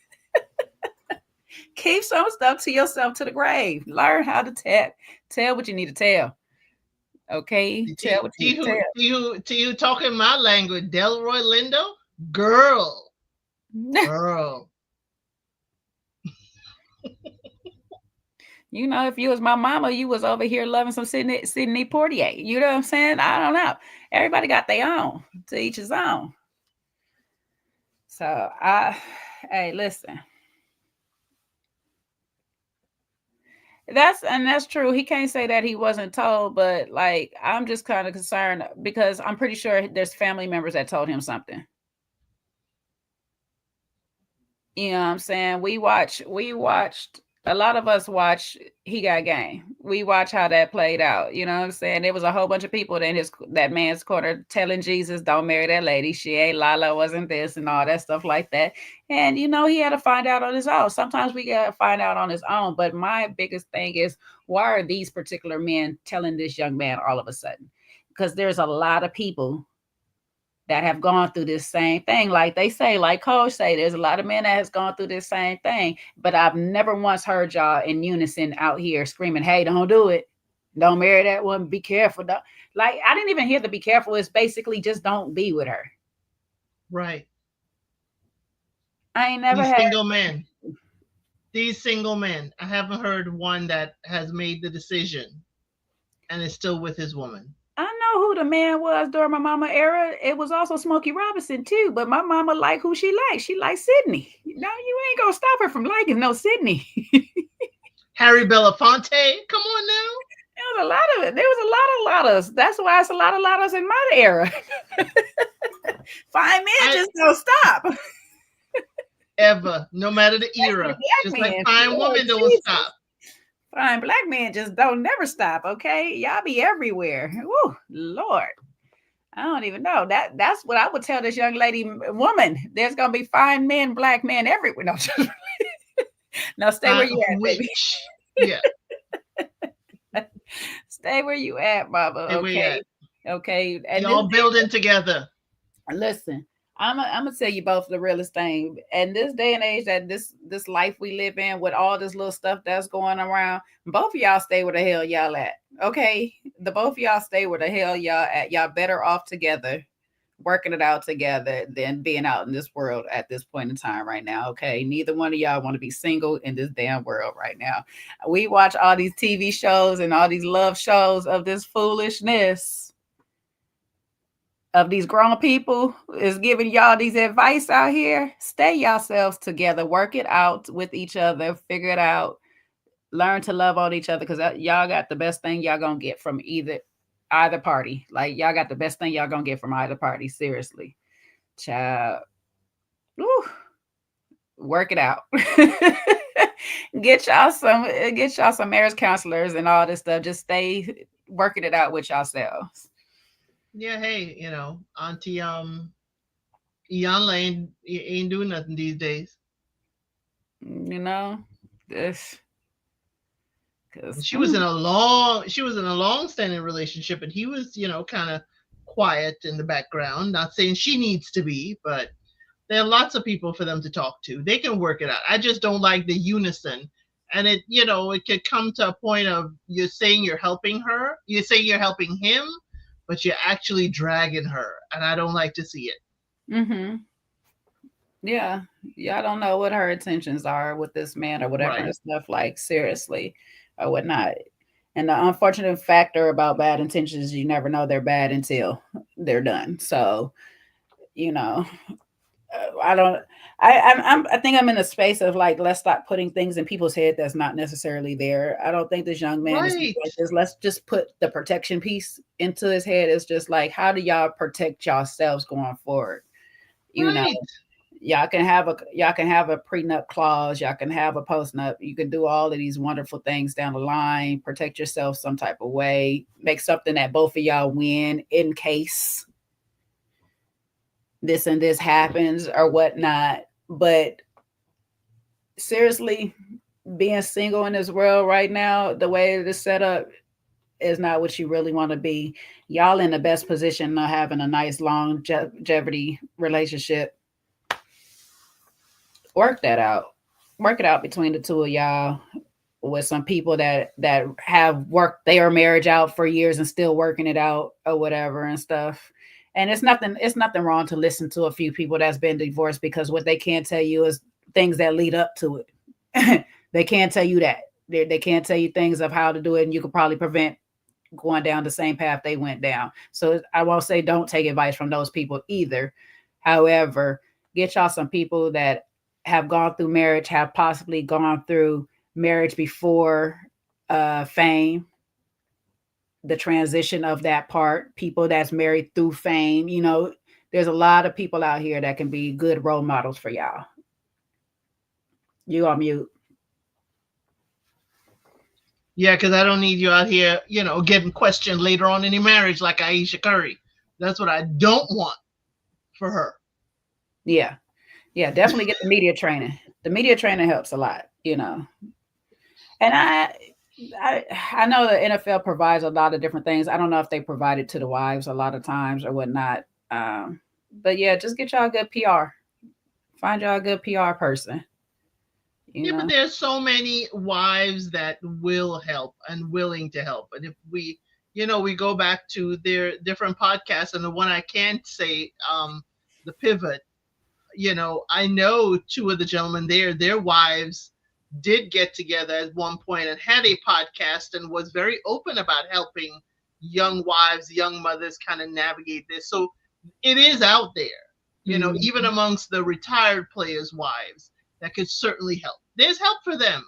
Keep some stuff to yourself to the grave. Learn how to tell what you need to tell. Okay, tell what you to you talking my language, Delroy Lindo, girl. If you was my mama, you was over here loving some Sidney Poitier. You know what I'm saying? I don't know. Everybody got their own, to each his own. So hey, listen. That's true. He can't say that he wasn't told, but like, I'm just kind of concerned, because I'm pretty sure there's family members that told him something. You know what I'm saying? We watched, a lot of us watch He Got Game. We watch how that played out. You know what I'm saying? There was a whole bunch of people in that man's corner telling Jesus, don't marry that lady. She ain't Lala, wasn't this, and all that stuff like that. And, he had to find out on his own. Sometimes we got to find out on his own. But my biggest thing is, why are these particular men telling this young man all of a sudden? Because there's a lot of people that have gone through this same thing. Like they say, like Coach say, there's a lot of men that has gone through this same thing, but I've never once heard y'all in unison out here screaming, hey, don't do it. Don't marry that one. Be careful. Like, I didn't even hear the be careful. It's basically just don't be with her. Right. I ain't never These had single men. These single men. I haven't heard one that has made the decision and is still with his woman. I know who the man was during my mama era. It was also Smokey Robinson too, but my mama liked who she liked. She liked Sydney. No, you ain't gonna stop her from liking no Sydney. Harry Belafonte, come on now. There was a lot of it. There was a lot of Lottas. That's why it's a lot of Lottas in my era. Fine men just don't stop. Ever, no matter the era. Just like fine women don't stop. Fine black men just don't never stop, okay? Y'all be everywhere. Woo, Lord. I don't even know. That's what I would tell this young lady, woman. There's gonna be fine men, black men everywhere. No, no, stay where you at, baby. Yeah. Stay where you at, mama. Okay. Okay. And y'all building together. Listen, I'm gonna tell you both the realest thing. And this day and age, that this life we live in, with all this little stuff that's going around, both of y'all stay where the hell y'all at. Okay, the both of y'all stay where the hell y'all at. Y'all better off together, working it out together, than being out in this world at this point in time right now. Okay, neither one of y'all want to be single in this damn world right now. We watch all these TV shows and all these love shows of this foolishness of these grown people is giving y'all these advice out here. Stay yourselves together, work it out with each other, figure it out, learn to love on each other, because y'all got the best thing y'all gonna get from either party. Like, y'all got the best thing y'all gonna get from either party. Seriously, child. Woo. Work it out. Get y'all some marriage counselors and all this stuff. Just stay working it out with yourselves. Yeah, hey, Auntie Iyanla ain't doing nothing these days. This. She was in a long-standing relationship, and he was, kind of quiet in the background. Not saying she needs to be, but there are lots of people for them to talk to. They can work it out. I just don't like the unison. And it could come to a point of you're saying you're helping her, you're saying you're helping him, but you're actually dragging her, and I don't like to see it. Mm-hmm. Yeah, y'all don't know what her intentions are with this man or whatever, and stuff, like, seriously, or whatnot. And the unfortunate factor about bad intentions, you never know they're bad until they're done. So, I think I'm in a space of, like, let's stop putting things in people's head that's not necessarily there. I don't think this young man is like this. Let's just put the protection piece into his head. It's just like, how do y'all protect yourselves going forward? Y'all can have a prenup clause, y'all can have a postnup, you can do all of these wonderful things down the line, protect yourself some type of way, make something that both of y'all win in case this and this happens or whatnot. But seriously, being single in this world right now, the way it is set up, is not what you really want to be. Y'all in the best position of having a nice longevity relationship. Work that out. Work it out between the two of y'all, with some people that have worked their marriage out for years and still working it out or whatever and stuff. And it's nothing wrong to listen to a few people that's been divorced, because what they can't tell you is things that lead up to it. They can't tell you that. They can't tell you things of how to do it, and you could probably prevent going down the same path they went down. So I won't say don't take advice from those people either. However, get y'all some people that have gone through marriage, have possibly gone through marriage before fame, the transition of that part, people that's married through fame. There's a lot of people out here that can be good role models for y'all. You on mute. Yeah, because I don't need you out here, getting questioned later on in your marriage like Aisha Curry. That's what I don't want for her. Yeah. Yeah, definitely get the media training. The media training helps a lot, And I know the NFL provides a lot of different things. I don't know if they provide it to the wives a lot of times or whatnot. But yeah, just get y'all a good PR. Find y'all a good PR person. But there's so many wives that will help and willing to help. And if we, we go back to their different podcasts, and the one I can't say, The Pivot, I know two of the gentlemen there, their wives did get together at one point and had a podcast and was very open about helping young wives, young mothers kind of navigate this. So it is out there, even amongst the retired players' wives, that could certainly help. There's help for them.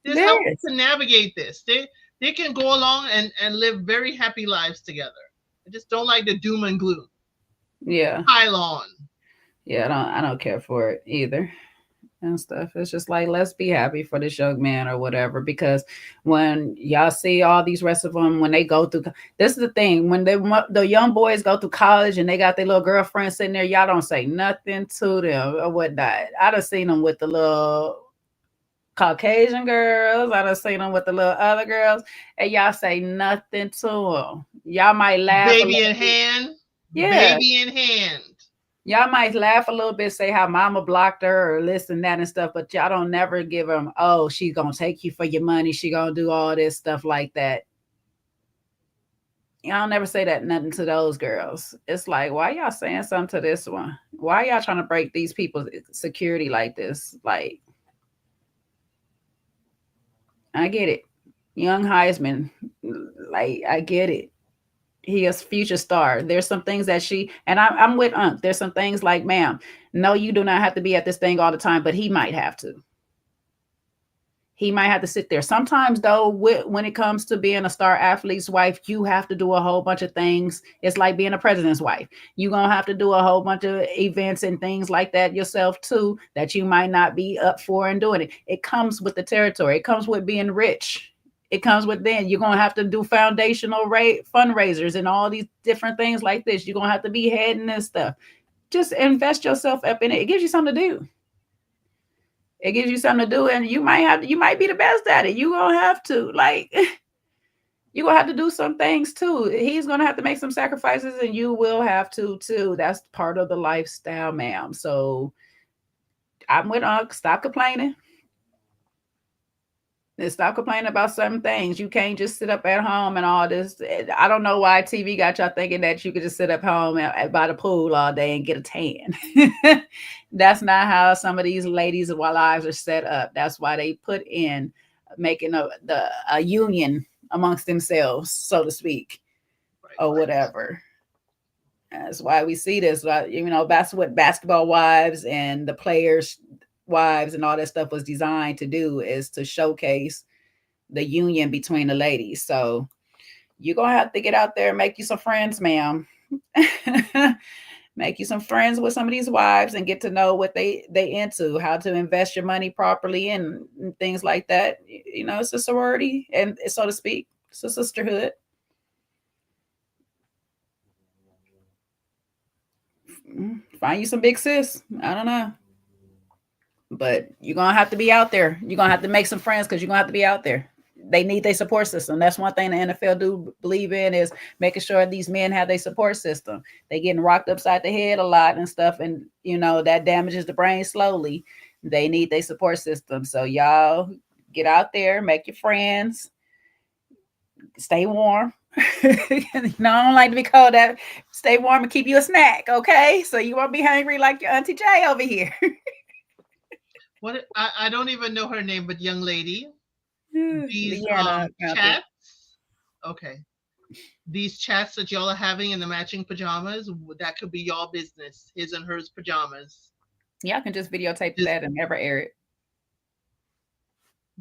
There's help to navigate this. They can go along and live very happy lives together. I just don't like the doom and gloom. Yeah. Pile on. Yeah, I don't care for it either. and stuff. It's just like, let's be happy for this young man or whatever. Because when y'all see all these rest of them, when they go through, this is the thing, when the young boys go through college and they got their little girlfriend sitting there, y'all don't say nothing to them or whatnot. I done seen them with the little Caucasian girls. I done seen them with the little other girls, and y'all say nothing to them. Y'all might laugh. Baby in hand. Yeah. Baby in hand. Y'all might laugh a little bit, say how mama blocked her or this and that and stuff, but y'all don't never give them, oh, she's going to take you for your money. She going to do all this stuff like that. Y'all never say that nothing to those girls. It's like, why y'all saying something to this one? Why y'all trying to break these people's security like this? Like, I get it. Young Heisman, like, I get it. He is future star. There's some things that I'm with Unc. There's some things like, ma'am, no, you do not have to be at this thing all the time, but he might have to. He might have to sit there. Sometimes, though, when it comes to being a star athlete's wife, you have to do a whole bunch of things. It's like being a president's wife. You're going to have to do a whole bunch of events and things like that yourself, too, that you might not be up for and doing it. It comes with the territory. It comes with being rich. It comes with then you're going to have to do foundational fundraisers and all these different things like this. You're going to have to be heading this stuff. Just invest yourself up in it. It gives you something to do. It gives you something to do, and you might be the best at it. You're going to have to, like, you're going to have to do some things too. He's going to have to make some sacrifices, and you will have to too. That's part of the lifestyle, ma'am. So I'm with Unc. Stop complaining. And stop complaining about certain things. You can't just sit up at home and all this. I don't know why TV got y'all thinking that you could just sit up home by the pool all day and get a tan. That's not how some of these ladies' lives are set up. That's why they put in making a union amongst themselves, so to speak, or whatever. That's why we see this. That's what basketball wives and the players' wives and all that stuff was designed to do, is to showcase the union between the ladies. So you're gonna have to get out there and make you some friends, ma'am. Make you some friends with some of these wives and get to know what they into, how to invest your money properly and things like that. It's a sorority, and so to speak, it's a sisterhood. Find you some big sis. I don't know. But you're going to have to be out there. You're going to have to make some friends because you're going to have to be out there. They need their support system. That's one thing the NFL do believe in, is making sure these men have their support system. They getting rocked upside the head a lot and stuff. And, that damages the brain slowly. They need their support system. So y'all get out there, make your friends, stay warm. I don't like to be cold. That stay warm and keep you a snack. Okay. So you won't be hungry like your Auntie Jay over here. What I don't even know her name, but young lady, these chats. Okay, these chats that y'all are having in the matching pajamas, that could be y'all business. His and hers pajamas. Y'all can just videotape that and never air it.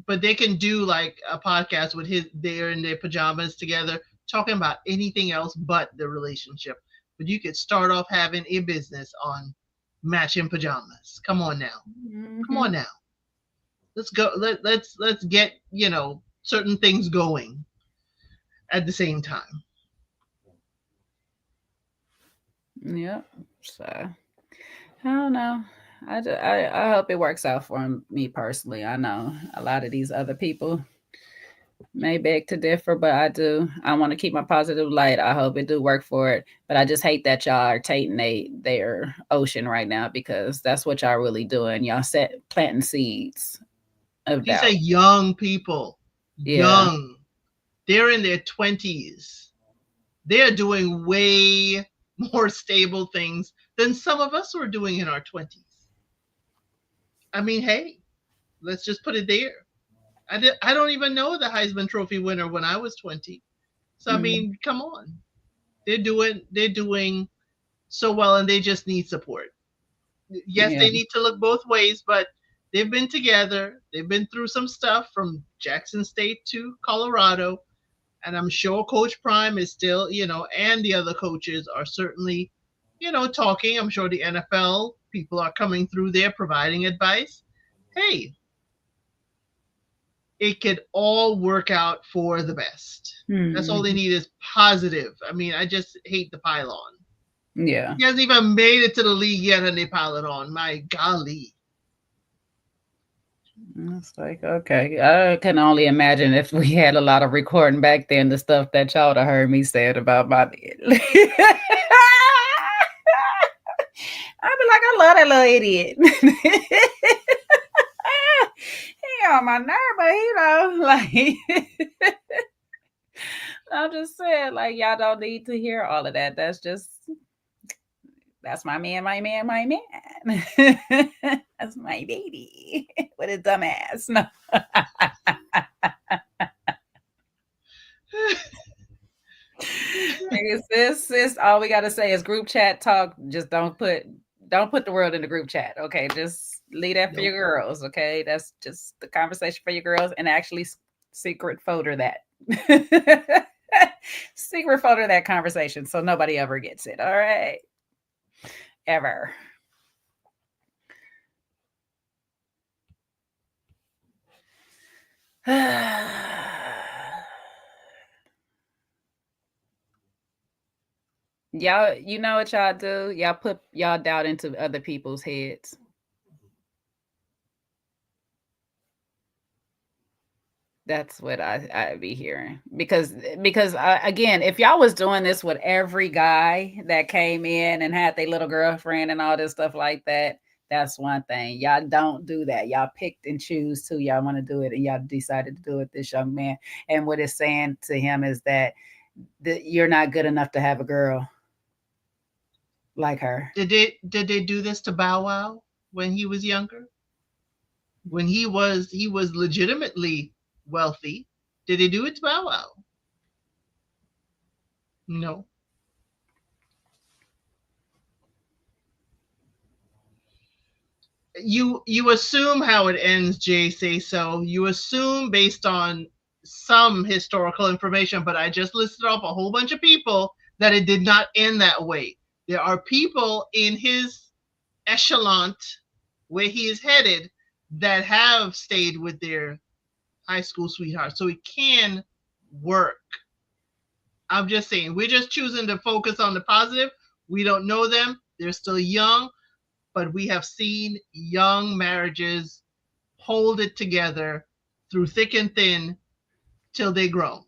But they can do like a podcast with they're in their pajamas together, talking about anything else but the relationship. But you could start off having a business on matching pajamas. Come on now. Mm-hmm. Come on now. Let's go. Let's get, certain things going at the same time. Yep. So I don't know. I hope it works out for me personally. I know a lot of these other people may beg to differ, but I want to keep my positive light. I hope it do work for it. But I just hate that y'all are tainting their ocean right now, because that's what y'all really doing. Y'all planting seeds of doubt. These are young people. Yeah. Young. They're in their 20s. They're doing way more stable things than some of us were doing in our 20s. I mean, hey, let's just put it there. I don't even know the Heisman Trophy winner when I was 20. So, I mean, come on. They're doing so well, and they just need support. Yes, They need to look both ways, but they've been together. They've been through some stuff from Jackson State to Colorado. And I'm sure Coach Prime is still, and the other coaches are certainly, talking. I'm sure the NFL people are coming through there providing advice. hey, it could all work out for the best. That's all they need is positive. I mean, I just hate the pylon. Yeah. He hasn't even made it to the league yet, and they pile it on. My golly. It's like, okay, I can only imagine if we had a lot of recording back then, the stuff that y'all would have heard me said about my I'd be like, I love that little idiot. He on my nerve, but like, I'm just saying, like, y'all don't need to hear all of that. That's my man. That's my baby with a dumbass. No. Sis, all we gotta say is group chat talk. Just don't put the world in the group chat. Okay, just leave that for your girls. Okay, that's just the conversation for your girls, and actually secret folder that. Secret folder that conversation so nobody ever gets it. All right. Ever. Y'all, you know what y'all do? Y'all put y'all doubt into other people's heads. That's what I be hearing because again, if y'all was doing this with every guy that came in and had their little girlfriend and all this stuff like that, that's one thing. Y'all don't do that. Y'all picked and choose who y'all want to do it, and y'all decided to do it this young man. And what it's saying to him is that you're not good enough to have a girl like her. Did they do this to Bow Wow when he was younger? When he was legitimately wealthy, did they do it to Bow Wow? No. You assume how it ends, Jay Say So. You assume based on some historical information, but I just listed off a whole bunch of people that it did not end that way. There are people in his echelon where he is headed that have stayed with their high school sweetheart. So it can work. I'm just saying, we're just choosing to focus on the positive. We don't know them. They're still young, but we have seen young marriages hold it together through thick and thin till they grown,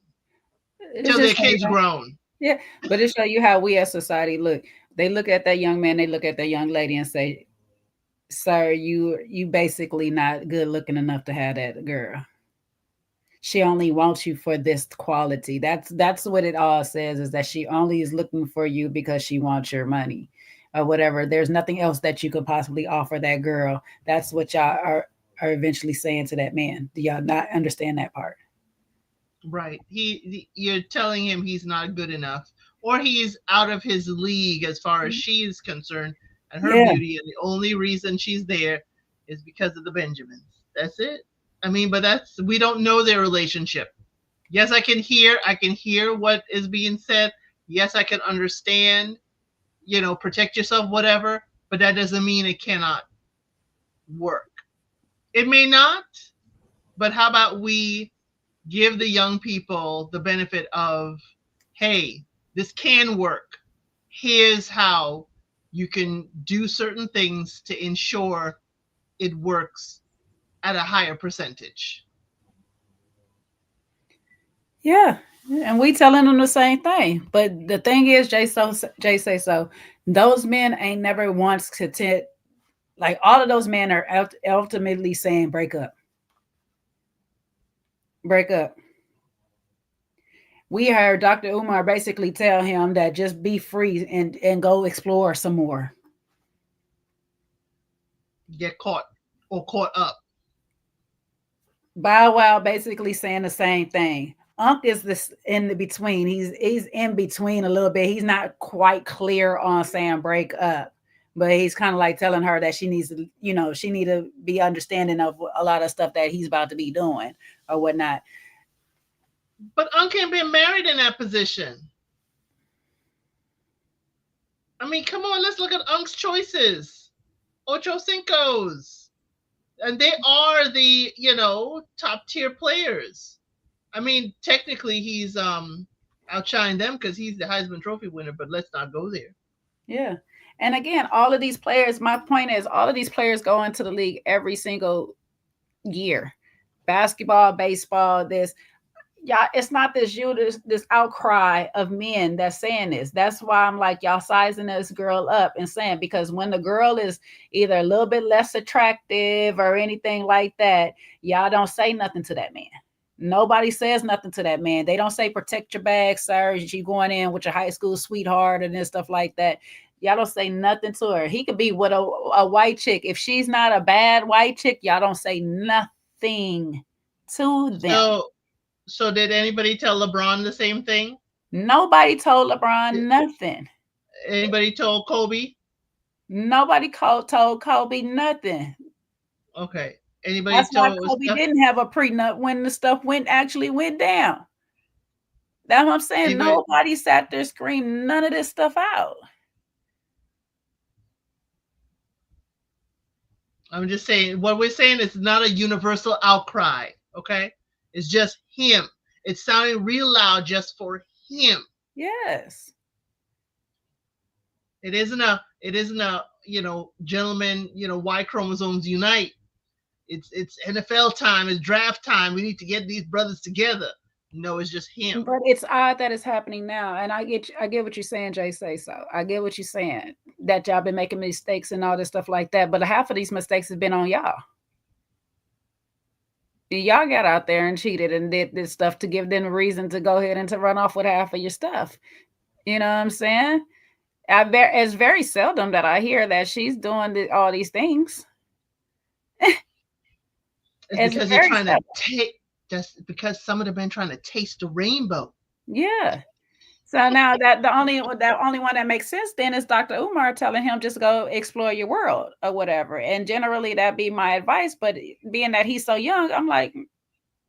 till their kids grown. Yeah, but it show you how we as society look. They look at that young man, they look at that young lady and say, sir, you basically not good looking enough to have that girl. She only wants you for this quality. That's what it all says, is that she only is looking for you because she wants your money or whatever. There's nothing else that you could possibly offer that girl. That's what y'all are eventually saying to that man. Do y'all not understand that part? Right. You're telling him he's not good enough, or he's out of his league as far as she is concerned and her beauty, and the only reason she's there is because of the Benjamins. That's it. I mean, but we don't know their relationship. Yes, I can hear what is being said. Yes, I can understand, protect yourself, whatever, but that doesn't mean it cannot work. It may not, but how about we give the young people the benefit of, hey, this can work. Here's how you can do certain things to ensure it works at a higher percentage. Yeah. And we telling them the same thing. But the thing is, Jay Say So, those men ain't never once like all of those men are ultimately saying break up. Break up. We heard Dr. Umar basically tell him that just be free and go explore some more. Get caught or caught up. Bow Wow basically saying the same thing. Unc is this in the between. He's in between a little bit. He's not quite clear on saying break up, but he's kind of like telling her that she needs to, she need to be understanding of a lot of stuff that he's about to be doing or whatnot. But Unc ain't been married in that position. I mean, come on, let's look at Unc's choices. Ocho Cinco's. And they are the, top tier players. I mean, technically he's outshined them because he's the Heisman Trophy winner, but let's not go there. Yeah. And again, all of these players, my point is all of these players go into the league every single year. Basketball, baseball, this. Y'all, it's not this outcry of men that's saying this. That's why I'm like, y'all sizing this girl up and saying, because when the girl is either a little bit less attractive or anything like that, y'all don't say nothing to that man. Nobody says nothing to that man. They don't say protect your bag, sir. You going in with your high school sweetheart and stuff like that. Y'all don't say nothing to her. He could be with a white chick. If she's not a bad white chick, y'all don't say nothing to them. So did anybody tell LeBron the same thing? Nobody told LeBron nothing. Anybody told Kobe? Nobody told Kobe nothing. Okay. Anybody That's why told Kobe didn't have a prenup when the stuff actually went down. That's what I'm saying. Nobody sat there screamed none of this stuff out. I'm just saying, what we're saying is not a universal outcry, okay? It's just him. It's sounding real loud just for him. Yes. It isn't a, gentlemen, Y chromosomes unite. It's NFL time, it's draft time. We need to get these brothers together. No, it's just him. But it's odd that it's happening now. And I get what you're saying, Jay. Say so. I get what you're saying. That y'all been making mistakes and all this stuff like that. But half of these mistakes have been on y'all. Y'all got out there and cheated and did this stuff to give them a reason to go ahead and to run off with half of your stuff. You know what I'm saying? It's very seldom that I hear that she's doing all these things. It's because they're trying to take. That's because some of them been trying to taste the rainbow. Yeah. So now that the only one that makes sense then is Dr. Umar telling him just go explore your world or whatever. And generally that'd be my advice. But being that he's so young, I'm like,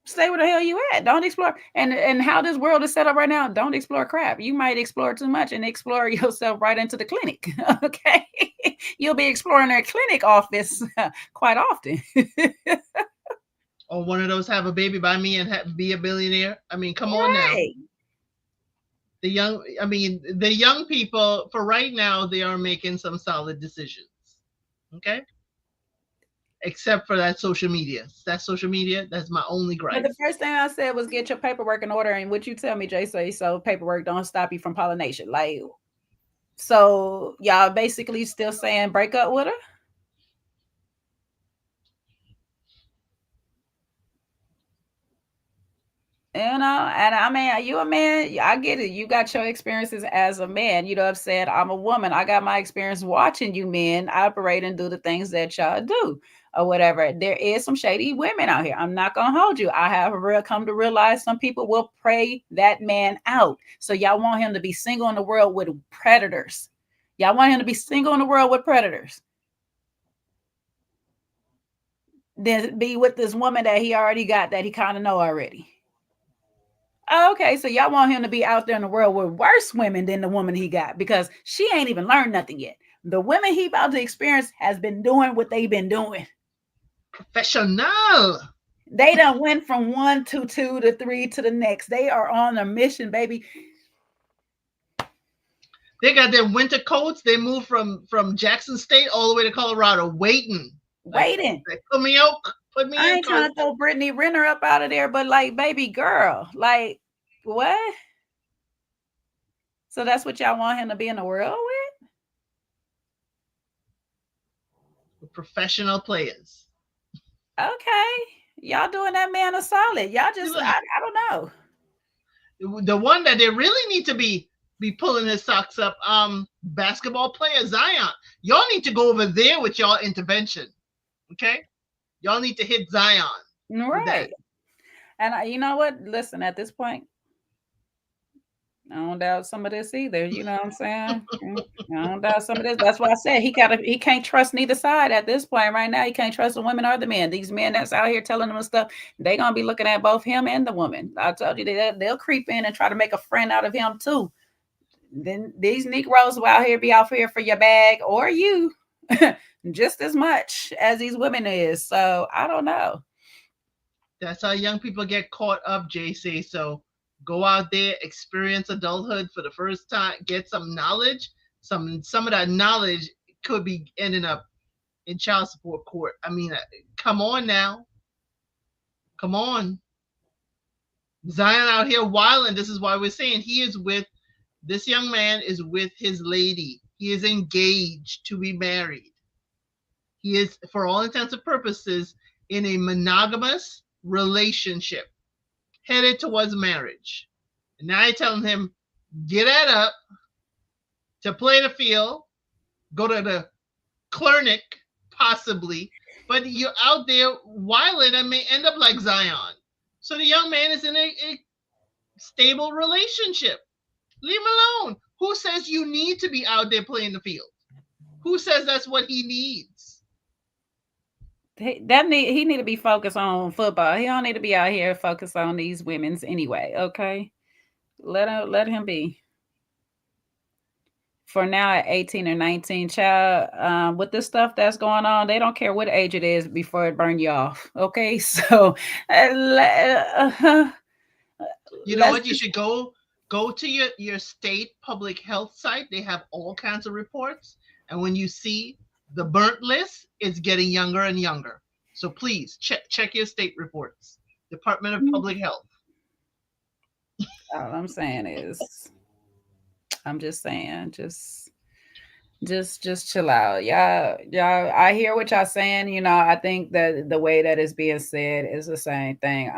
stay where the hell you at. Don't explore. And how this world is set up right now, don't explore crap. You might explore too much and explore yourself right into the clinic. Okay. You'll be exploring their clinic office quite often. Or one of those have a baby by me and be a billionaire. I mean, come on now. The young people for right now, they are making some solid decisions. Okay. Except for that social media. That's social media. That's my only gripe. But the first thing I said was get your paperwork in order. And what you tell me, Jay, so paperwork don't stop you from pollination. Like, so y'all basically still saying break up with her? And I mean, you a man, I get it. You got your experiences as a man. You know what I'm saying? I'm a woman. I got my experience watching you men operate and do the things that y'all do or whatever. There is some shady women out here. I'm not going to hold you. I have come to realize some people will pray that man out. So y'all want him to be single in the world with predators. Y'all want him to be single in the world with predators. Then be with this woman that he already got that he kind of know already. Okay, so y'all want him to be out there in the world with worse women than the woman he got because she ain't even learned nothing yet. The women he about to experience has been doing what they've been doing. Professional. They done went from 1 to 2 to 3 to the next. They are on a mission, baby. They got their winter coats. They moved from Jackson State all the way to Colorado, waiting. Like, put me out. I ain't trying to throw Brittany Renner up out of there, but like, baby girl, like, what? So that's what y'all want him to be in the world with? Professional players. Okay. Y'all doing that man a solid. Y'all just, I don't know. The one that they really need to be pulling his socks up, basketball player Zion. Y'all need to go over there with y'all intervention. Okay? Y'all need to hit Zion. Right. And you know what? Listen, at this point, I don't doubt some of this either. You know what I'm saying? I don't doubt some of this. That's why I said he can't trust neither side at this point right now. He can't trust the women or the men. These men that's out here telling them stuff, they're going to be looking at both him and the woman. I told you they'll creep in and try to make a friend out of him too. Then these Negroes will out here be out here for your bag or you. just as much as these women is. So I don't know. That's how young people get caught up, JC. So go out there, experience adulthood for the first time, get some knowledge. Some of that knowledge could be ending up in child support court. I mean, come on now. Come on. Zion out here wilding. This is why we're saying this young man is with his lady. He is engaged to be married. He is, for all intents and purposes, in a monogamous relationship headed towards marriage. And now you're telling him, get that up to play the field, go to the clinic, possibly, but you're out there wilding and may end up like Zion. So the young man is in a stable relationship. Leave him alone. Who says you need to be out there playing the field? Who says that's what he needs? He need to be focused on football. He don't need to be out here focused on these women's anyway. Okay, let him be. For now, at 18 or 19, child, with this stuff that's going on, they don't care what age it is before it burn you off. Okay, so you know what? You should go to your state public health site. They have all kinds of reports, and when you see the burnt list, it's getting younger and younger. So please check your state reports. Department of Public Health. All I'm saying is, I'm just saying, just chill out. Y'all, I hear what y'all saying. You know, I think that the way that it's being said is the same thing.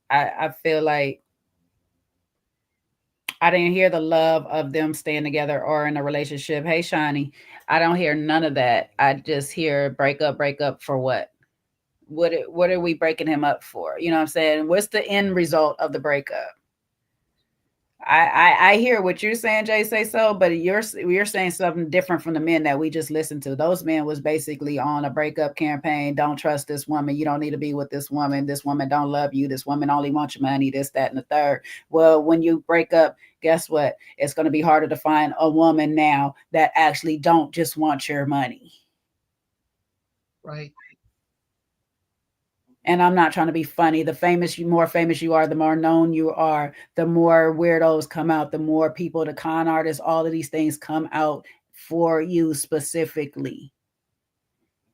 I feel like I didn't hear the love of them staying together or in a relationship. Hey, Shani, I don't hear none of that. I just hear break up for what? What are we breaking him up for? You know what I'm saying? What's the end result of the breakup? I hear what you're saying, Jay, say so, but you're saying something different from the men that we just listened to. Those men was basically on a breakup campaign. Don't trust this woman. You don't need to be with this woman. This woman don't love you. This woman only wants your money, this, that, and the third. Well, when you break up, guess what? It's going to be harder to find a woman now that actually don't just want your money. Right. And I'm not trying to be funny. The more famous you are, the more known you are, the more weirdos come out, the more people, the con artists, all of these things come out for you specifically.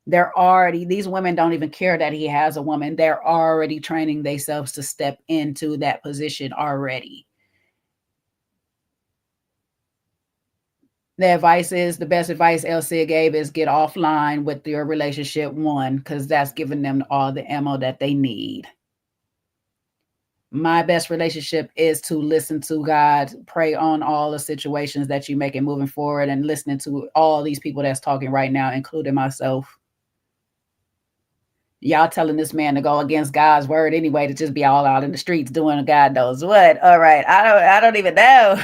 These women don't even care that he has a woman. They're already training themselves to step into that position already. The best advice Elsie gave is get offline with your relationship, one, because that's giving them all the ammo that they need. My best relationship is to listen to God, pray on all the situations that you make and moving forward, and listening to all these people that's talking right now, including myself. Y'all telling this man to go against God's word anyway, to just be all out in the streets doing God knows what. All right. I don't even know.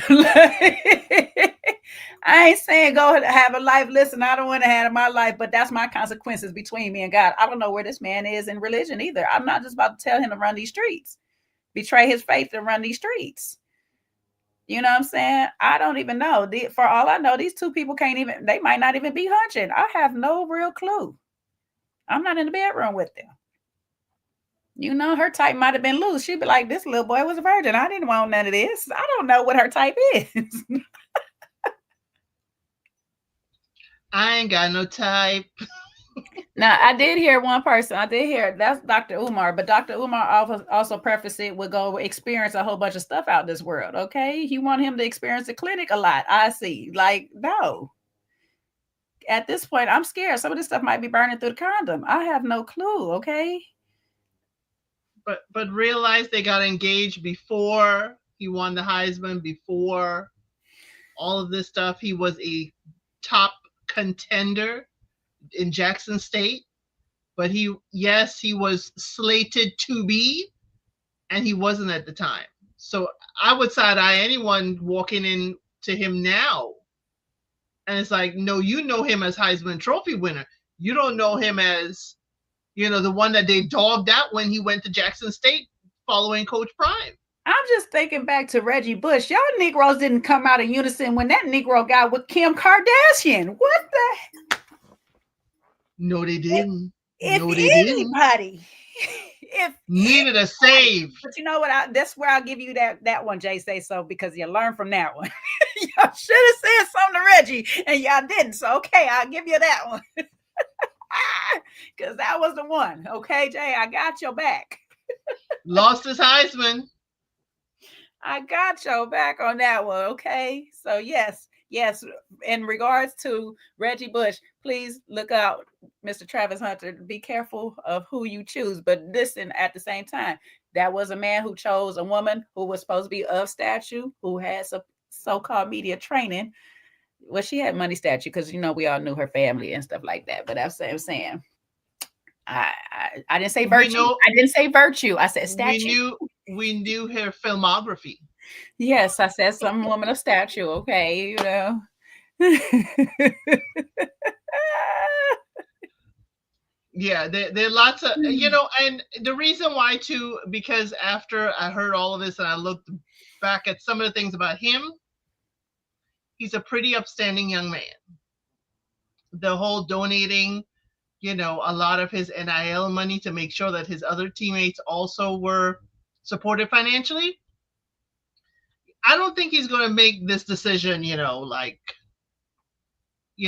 I ain't saying go have a life. Listen, I don't want to have my life, but that's my consequences between me and God. I don't know where this man is in religion either. I'm not just about to tell him to run these streets, betray his faith and run these streets. You know what I'm saying? I don't even know. For all I know, these two people they might not even be hunching. I have no real clue. I'm not in the bedroom with them. You know, her type might have been loose. She'd be like, this little boy was a virgin. I didn't want none of this. I don't know what her type is. I ain't got no type. Now, I did hear one person. That's Dr. Umar, but Dr. Umar also prefaced it with go experience a whole bunch of stuff out this world. Okay. You want him to experience the clinic a lot. I see. Like, no. At this point, I'm scared. Some of this stuff might be burning through the condom. I have no clue. Okay. But realize they got engaged before he won the Heisman, before all of this stuff. He was a top contender in Jackson State, but he was slated to be, and he wasn't at the time. So I would side eye anyone walking in to him now. And it's like, no, you know him as Heisman Trophy winner. You don't know him as, the one that they dogged out when he went to Jackson State following Coach Prime. I'm just thinking back to Reggie Bush. Y'all Negroes didn't come out in unison when that Negro got with Kim Kardashian. What the? No, they didn't. If No, they didn't. anybody, if Needed a save. But you know what? That's where I'll give you that one, Jay. Say so because you learned from that one. Y'all should have said something to Reggie, and y'all didn't. So okay, I'll give you that one. Because that was the one. Okay, Jay, I got your back. Lost his Heisman. I got your back on that one. Okay. So yes. In regards to Reggie Bush, please look out, Mr. Travis Hunter. Be careful of who you choose. But listen, at the same time, that was a man who chose a woman who was supposed to be of stature, who had some so-called media training. Well, she had money stature because we all knew her family and stuff like that. But I'm saying. I didn't say virtue. I didn't say virtue. I said statue. We knew her filmography. Yes, I said some woman of statue. Okay, Yeah, there are lots of and the reason why too, because after I heard all of this and I looked back at some of the things about him, he's a pretty upstanding young man. The whole donating, a lot of his NIL money to make sure that his other teammates also were supported financially. I don't think he's going to make this decision,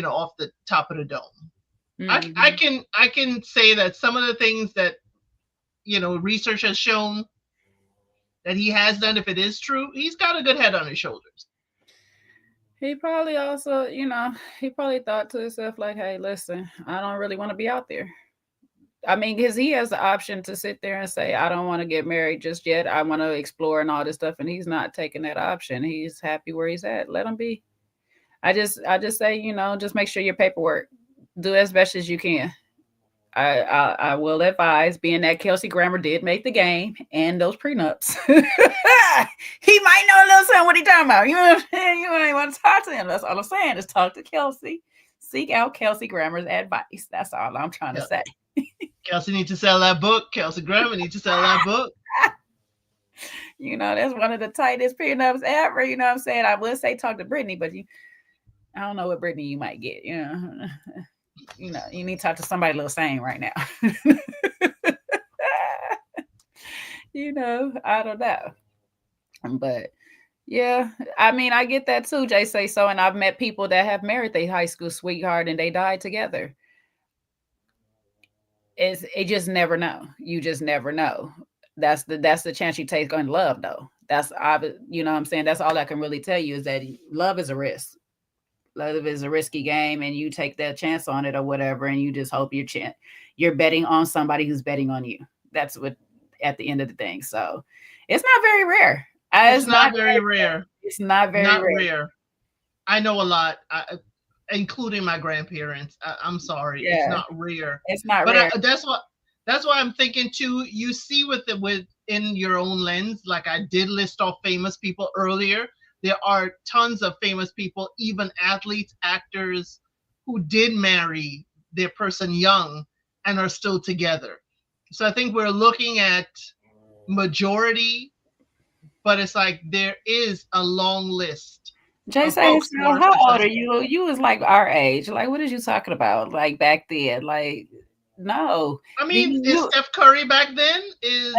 off the top of the dome. Mm-hmm. I can say that some of the things that, research has shown that he has done, if it is true, he's got a good head on his shoulders. He probably also, he probably thought to himself like, hey, listen, I don't really want to be out there. I mean, because he has the option to sit there and say, I don't want to get married just yet. I want to explore and all this stuff. And he's not taking that option. He's happy where he's at. Let him be. I just say, just make sure your paperwork, do as best as you can. I will advise, being that Kelsey Grammer did make the game and those prenups. He might know a little something what he's talking about. You know what I'm saying? You ain't want to talk to him. That's all I'm saying is talk to Kelsey. Seek out Kelsey Grammer's advice. That's all I'm trying to say. Kelsey needs to sell that book. Kelsey Grammer needs to sell that book. That's one of the tightest prenups ever. You know what I'm saying? I would say talk to Brittany, but I don't know what Brittany you might get. You need to talk to somebody a little sane right now. I don't know. But yeah, I mean, I get that too, Jay say so. And I've met people that have married their high school sweetheart and they died together. It just never know. You just never know. That's the chance you take on love, though. That's what I'm saying. That's all I can really tell you is that love is a risk. Love is a risky game, and you take that chance on it or whatever, and you just hope you're betting on somebody who's betting on you. That's what at the end of the thing. So it's not very rare. It's not very rare. It's not very rare. I know a lot. Including my grandparents. I'm sorry, It's not rare. It's not rare. But that's why I'm thinking too. You see within your own lens. Like I did list off famous people earlier. There are tons of famous people, even athletes, actors, who did marry their person young and are still together. So I think we're looking at majority, but it's like there is a long list. Jay says, how old are you? You was like our age. Like, what are you talking about? Like back then? Like, no. I mean, is Steph Curry back then? Is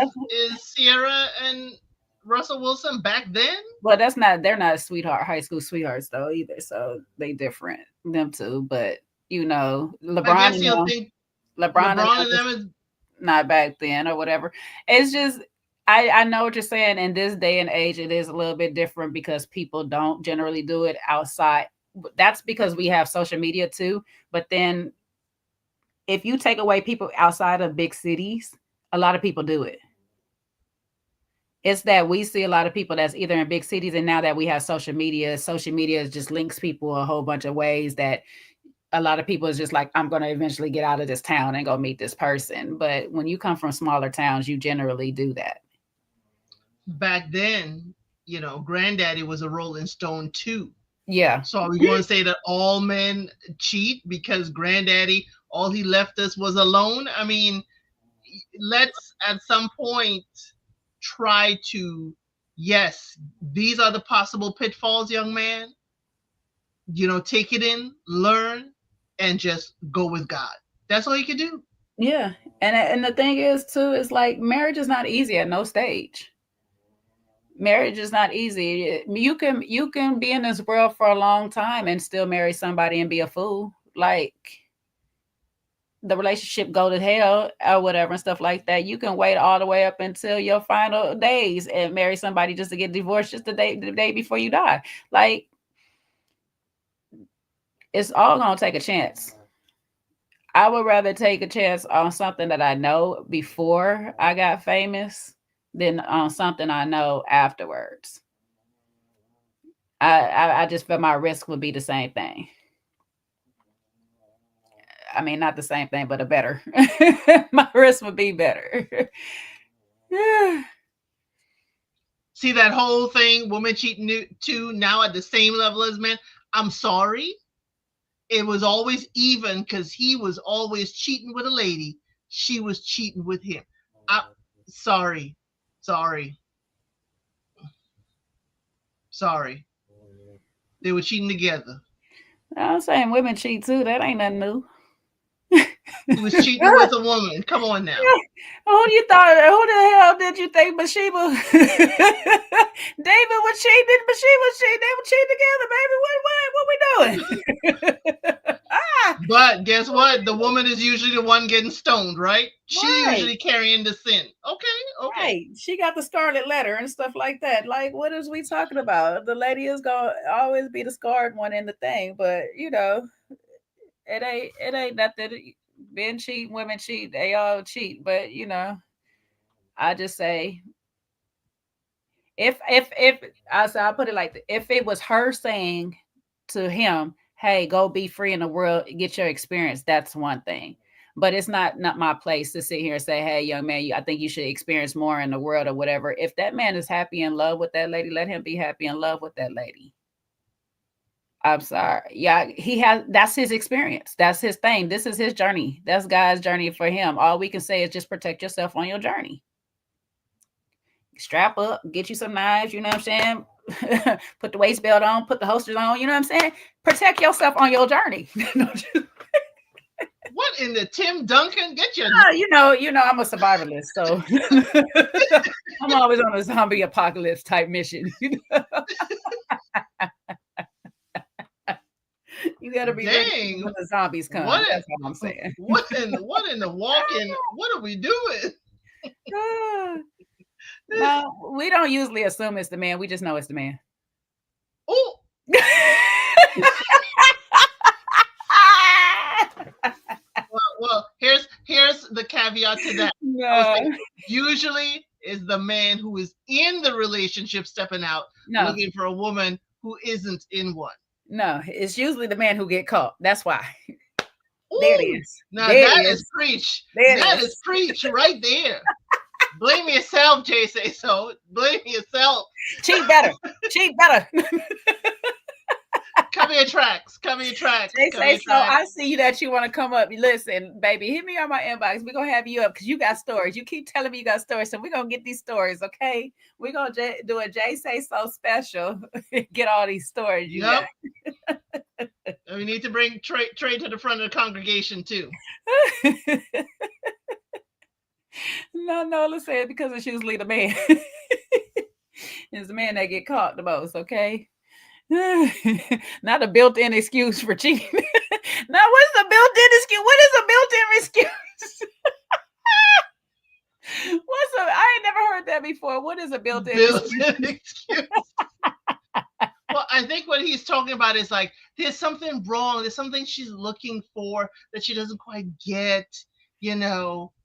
Sierra and Russell Wilson back then? Well, they're not high school sweethearts though either. So they different, them two. But LeBron, I guess you'll think LeBron and them is not back then or whatever. It's just, I know what you're saying. In this day and age, it is a little bit different because people don't generally do it outside. That's because we have social media too. But then if you take away people outside of big cities, a lot of people do it. It's that we see a lot of people that's either in big cities, and now that we have social media just links people a whole bunch of ways that a lot of people is just like, I'm going to eventually get out of this town and go meet this person. But when you come from smaller towns, you generally do that. Back then, Granddaddy was a Rolling Stone too. Yeah. So are we going to say that all men cheat because Granddaddy, all he left us was alone? I mean, let's at some point try to, yes, these are the possible pitfalls, young man. Take it in, learn, and just go with God. That's all you can do. Yeah. And the thing is too, is like marriage is not easy at no stage. Marriage is not easy. You can be in this world for a long time and still marry somebody and be a fool. Like the relationship go to hell or whatever and stuff like that. You can wait all the way up until your final days and marry somebody just to get divorced just the day before you die. Like it's all gonna take a chance. I would rather take a chance on something that I know before I got famous than on something I know afterwards. I just feel my risk would be the same thing. I mean, not the same thing, but a better. My risk would be better. Yeah. See that whole thing, women cheating too, now at the same level as men. I'm sorry. It was always even because he was always cheating with a lady. She was cheating with him. Sorry. Sorry. Sorry. They were cheating together. I'm saying women cheat too. That ain't nothing new. He was cheating with a woman. Come on now. Who the hell did you think Bathsheba? David was cheating, Bathsheba was cheating. They were cheating together, baby. What we doing? But guess what? The woman is usually the one getting stoned, right? She Right. usually carrying the sin. Okay. Right. She got the scarlet letter and stuff like that. Like, what is we talking about? The lady is gonna always be the scarred one in the thing, but it ain't nothing. Men cheat, women cheat, they all cheat. But I just say if I'll put it like this. If it was her saying to him, hey, go be free in the world, get your experience, that's one thing. But it's not my place to sit here and say, hey, young man, I think you should experience more in the world or whatever. If that man is happy in love with that lady, let him be happy in love with that lady. I'm sorry. Yeah, that's his experience. That's his thing. This is his journey. That's God's journey for him. All we can say is just protect yourself on your journey. Strap up, get you some knives, you know what I'm saying? Put the waist belt on, put the holsters on, you know what I'm saying? Protect yourself on your journey. What in the Tim Duncan? Get your you know, I'm a survivalist, so I'm always on a zombie apocalypse type mission. You gotta be ready when the zombies come. That's what I'm saying. What in the walking? What are we doing? No, we don't usually assume it's the man. We just know it's the man. Oh. Well, here's the caveat to that. No. Usually is the man who is in the relationship stepping out looking for a woman who isn't in one. No, it's usually the man who get caught. That's why. Ooh, there it is. Now that is preach. That is preach right there. Blame yourself, Jay. Say so. Blame yourself. Cheat better. Cheat better. Cover your tracks. Cover your tracks. They say so. I see that you want to come up. Listen, baby, hit me on my inbox. We're going to have you up because you got stories. You keep telling me you got stories. So we're going to get these stories, okay? We're going to do a Jay Say So special. Get all these stories you got. We need to bring Trey to the front of the congregation, too. No, let's say it because it's usually the man. It's the man that get caught the most, okay? Not a built-in excuse for cheating. Now, what's the built-in excuse? What is a built-in excuse? I ain't never heard that before. What is a built-in excuse? Well, I think what he's talking about is like there's something wrong. There's something she's looking for that she doesn't quite get,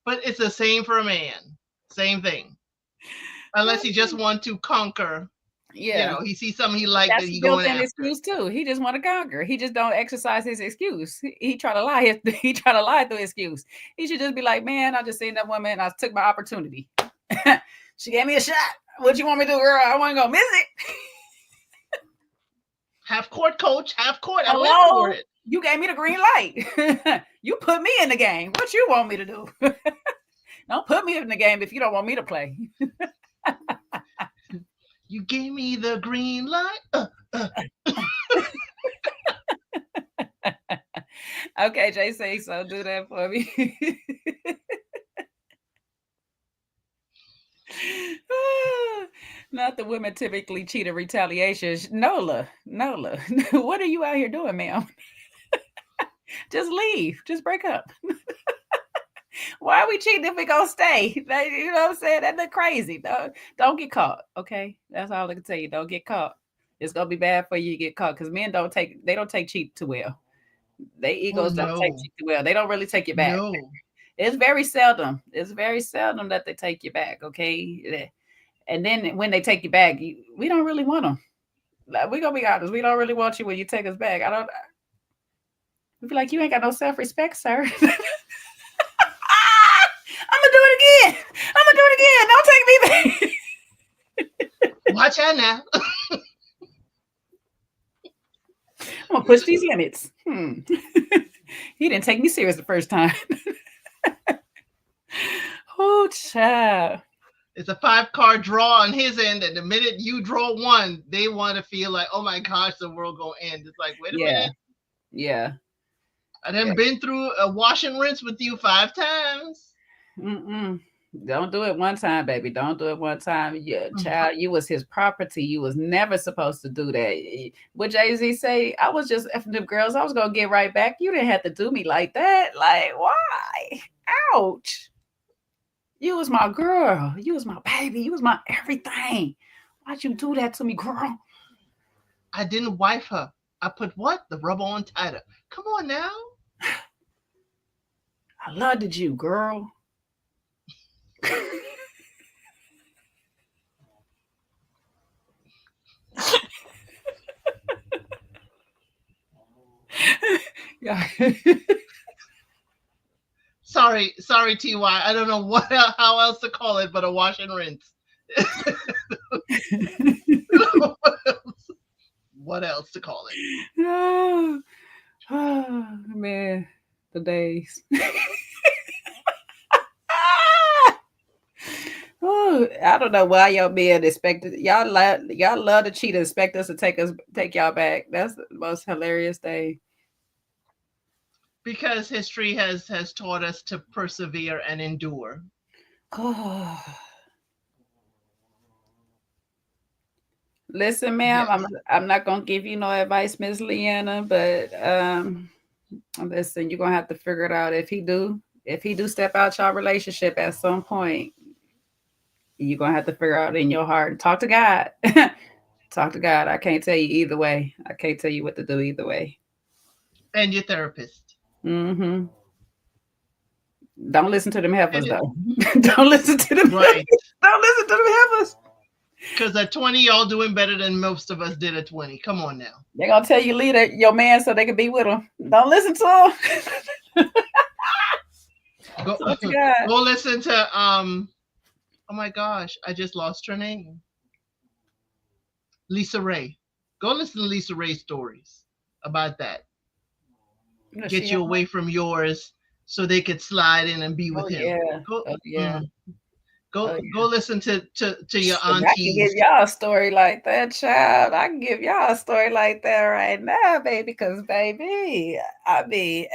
But it's the same for a man. Same thing. Unless he just wants to conquer. Yeah, he sees something he likes that he built going in after. Excuse too. He just want to conquer. He just don't exercise his excuse. He try to lie. He try to lie through excuse. He should just be like, man, I just seen that woman. I took my opportunity. She gave me a shot. What you want me to do, girl? I want to go miss it. Half court, coach. Half court. I went for it. You gave me the green light. You put me in the game. What you want me to do? Don't put me in the game if you don't want me to play. You gave me the green light. Okay, Jay say so. Do that for me. Not the women typically cheat in retaliation. Nola, what are you out here doing, ma'am? Just leave. Just break up. Why are we cheating if we gonna stay? You know what I'm saying? That look crazy. Don't get caught. Okay, that's all I can tell you. Don't get caught. It's gonna be bad for you to get caught because men don't take cheat too well. They Oh egos don't take no, cheat too well. They don't really take you back. no. It's very seldom. It's very seldom that they take you back. Okay, and then when they take you back, we don't really want them. Like, we're gonna be honest. We don't really want you when you take us back. I don't. We be like, you ain't got no self-respect, sir. I'm gonna do it again. I'm gonna do it again. Don't take me back. Watch out now. I'm gonna push these limits. He didn't take me serious the first time. Oh, child. It's a 5-card draw on his end, and the minute you draw one, they want to feel like, oh my gosh, the world gonna end. It's like, wait a minute. Yeah. I done been through a wash and rinse with you 5 times. Don't do it one time, baby. Don't do it one time. Yeah, child, you was his property. You was never supposed to do that. What Jay-Z say? I was just effing them girls. I was gonna get right back. You didn't have to do me like that. Like, why? Ouch. You was my girl. You was my baby. You was my everything. Why'd you do that to me, girl? I didn't wife her. I put what? The rubber on tighter. Come on now. I loved you, girl. Yeah. Sorry, TY. I don't know how else to call it but a wash and rinse. What else to call it? Oh, man, the days. Oh, I don't know why y'all men expected y'all love to cheat and expect us to take y'all back. That's the most hilarious thing. Because history has taught us to persevere and endure. Oh. Listen, ma'am, yes. I'm not gonna give you no advice, Miss Leanna, but listen, you're gonna have to figure it out. If he do step out your relationship at some point, you're gonna have to figure out in your heart. Talk to God. Talk to God. I can't tell you either way. I can't tell you what to do either way. And your therapist. Mm-hmm. Don't listen to them heifers, though. Don't listen to them. Right. Don't listen to them heifers. Because at 20, y'all doing better than most of us did at 20. Come on now. They're gonna tell you leave your man so they can be with him. Don't listen to him. Go listen to oh my gosh, I just lost her name. Lisa Ray. Go listen to Lisa Ray's stories about that. Get you away from yours so they could slide in and be with him. Yeah. Go listen to your aunties. I can give y'all a story like that, child. I can give y'all a story like that right now, baby. Because, baby, I mean,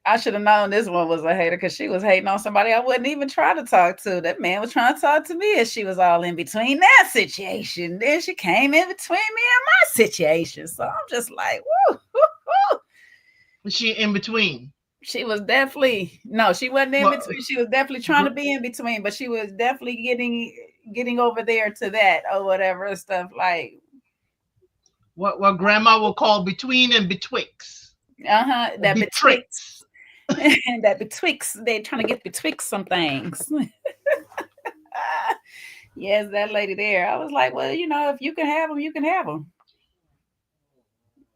I should have known this one was a hater because she was hating on somebody I wouldn't even try to talk to. That man was trying to talk to me, and she was all in between that situation. Then she came in between me and my situation. So I'm just like, woo. Was she in between? She was definitely she wasn't in between. She was definitely trying to be in between, but she was definitely getting over there to that or whatever stuff like what grandma will call between and betwixt. That betwixt. And that betwixt, they're trying to get betwixt some things. Yes, that lady there. I was like, well, if you can have them, you can have them.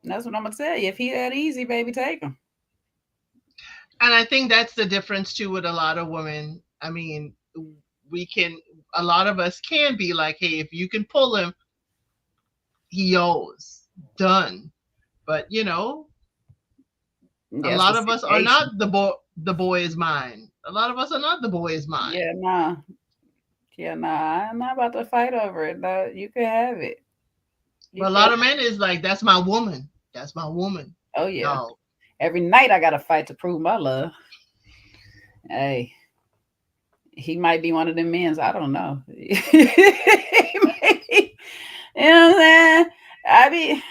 That's what I'm gonna tell you. If he that easy, baby, take him. And I think that's the difference too with a lot of women. I mean, a lot of us can be like, hey, if you can pull him, he owes. Done. But a lot of us are not the boy is mine. A lot of us are not the boy is mine. Yeah, nah. I'm not about to fight over it. No, you can have it. But a lot of men is like, that's my woman. That's my woman. Oh yeah. No, Every night I got to fight to prove my love. Hey, he might be one of them men's. I don't know. You know what I'm saying? I be,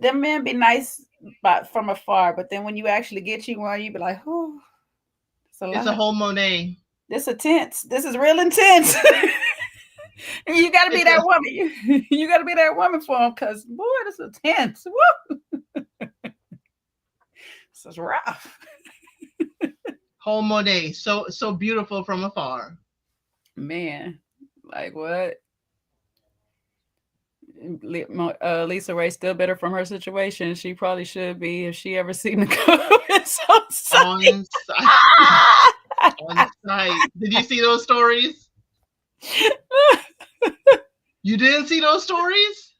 them men be nice, but from afar. But then when you actually get you one, you be like, oh, it's a whole Monet. This intense. This is real intense. You got to be that woman. You got to be that woman for him, because boy, this is intense. Woo! This is rough. Whole Monet, so beautiful from afar. Man, like what? Lisa Ray still better from her situation. She probably should be if she ever seen the comments on site. On site. Did you see those stories? You didn't see those stories?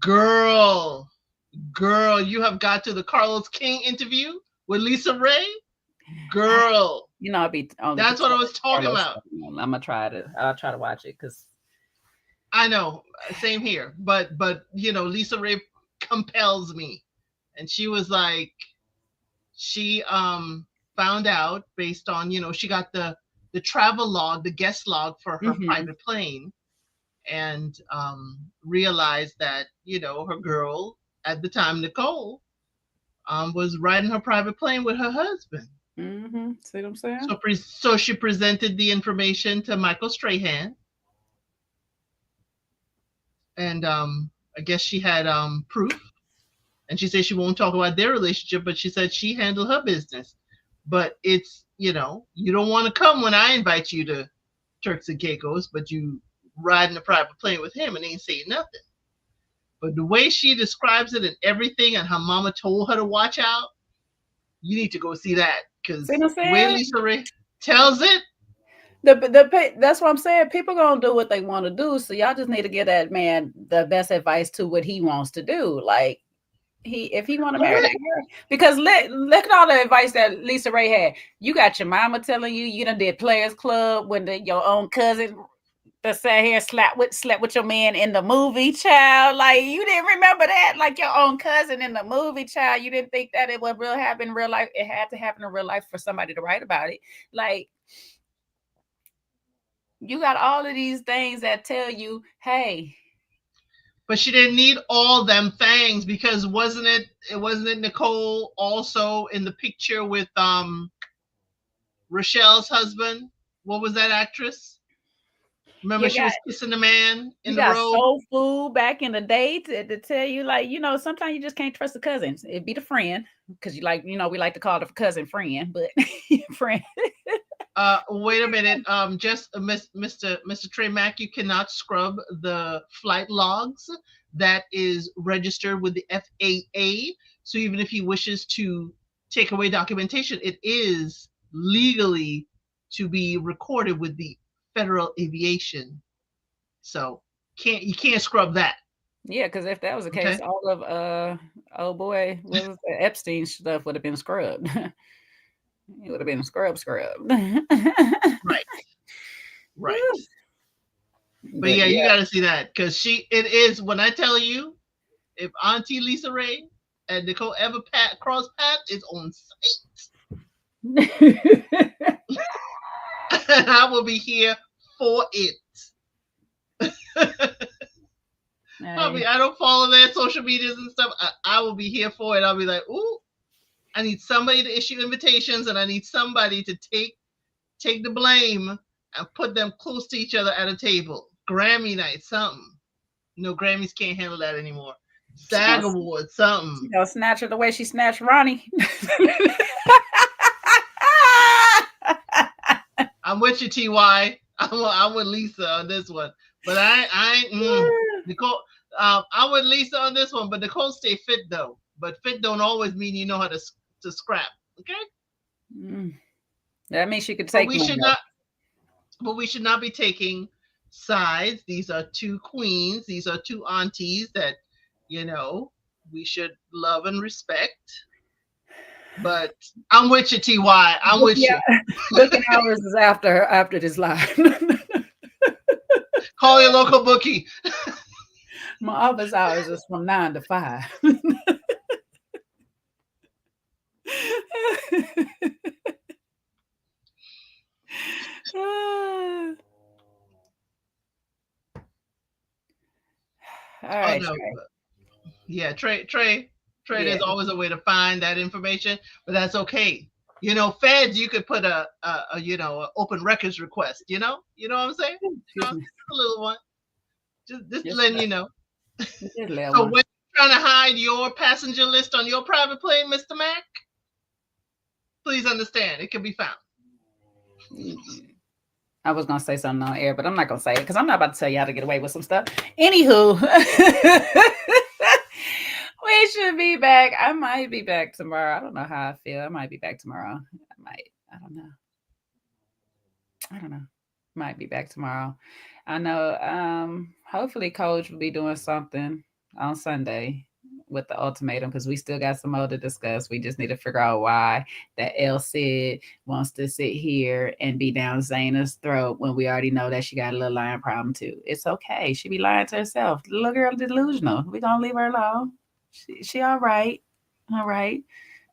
Girl, you have got to the Carlos King interview with Lisa Ray. Girl, that's what I was talking about. I'll try to watch it, because I know, same here. But Lisa Ray compels me, and she was like, she found out based on she got the travel log, the guest log for her private plane, and realized that her girl at the time, Nicole, was riding her private plane with her husband. See what I'm saying? So she presented the information to Michael Strahan, and I guess she had proof, and she said she won't talk about their relationship, but she said she handled her business. But it's you don't want to come when I invite you to Turks and Caicos, but you riding a private plane with him and ain't saying nothing. But the way she describes it and everything, and her mama told her to watch out, you need to go see that, because the way Lisa Ray tells it. That's what I'm saying. People gonna do what they want to do, so y'all just need to give that man the best advice to what he wants to do. Like if he want to marry that girl, because look at all the advice that Lisa Ray had. You got your mama telling you done did Players Club when your own cousin that sat here slept with your man in the movie, child. Like you didn't remember that, like your own cousin in the movie, child. You didn't think that it would happen in real life. It had to happen in real life for somebody to write about it. Like you got all of these things that tell you, hey. But she didn't need all them things, because wasn't it Nicole also in the picture with Rochelle's husband? What was that actress? Remember, she was kissing the man in the road. Soul Food back in the day to tell you, like, sometimes you just can't trust the cousins. It'd be the friend, because we like to call the cousin friend, but friend. Wait a minute. Just Mr. Trey Mack, you cannot scrub the flight logs. That is registered with the FAA. So even if he wishes to take away documentation, it is legally to be recorded with the Federal Aviation. So you can't scrub that. Yeah, because if that was the case, all of oh boy, what was the Epstein stuff would have been scrubbed. It would have been scrubbed. Right. But yeah, you got to see that, because it is, when I tell you, if Auntie Lisa Ray and Nicole ever cross paths, it's on site. And I will be here for it. I don't follow their social medias and stuff. I will be here for it. I'll be like, ooh, I need somebody to issue invitations, and I need somebody to take the blame and put them close to each other at a table. Grammy night, something. No, Grammys can't handle that anymore. SAG Awards, something. Snatch her the way she snatched Ronnie. I'm with you, TY. I'm with Lisa on this one, but Nicole. I'm with Lisa on this one, but Nicole stay fit though. But fit don't always mean you know how to scrap. Okay. That means she could take. But we should not be taking sides. These are two queens. These are two aunties that we should love and respect. But I'm with you, TY. I'm with you. Booking hours is after this live. Call your local bookie. My office hours is from 9 to 5. All Oh right, no. Trey. Yeah, Trey, Yeah. there's always a way to find that information, but that's okay. You know, feds, you could put a open records request, you know what I'm saying? You know, Excuse me. just a little one. Just Just letting you know. just a little So one. when you're trying to hide your passenger list on your private plane, Mr. Mac, please understand it can be found. I was gonna say something on air, but I'm not gonna say it because I'm not about to tell you how to get away with some stuff. Anywho, we should be back. I might be back tomorrow. I don't know how I feel. I might be back tomorrow. I might. I don't know. Might be back tomorrow. I know. Hopefully, Coach will be doing something on Sunday with the ultimatum because we still got some more to discuss. We just need to figure out why that El Cid wants to sit here and be down Zaina's throat when we already know that she got a little lying problem too. It's okay. She be lying to herself. The little girl delusional. We gonna leave her alone. She all right. All right.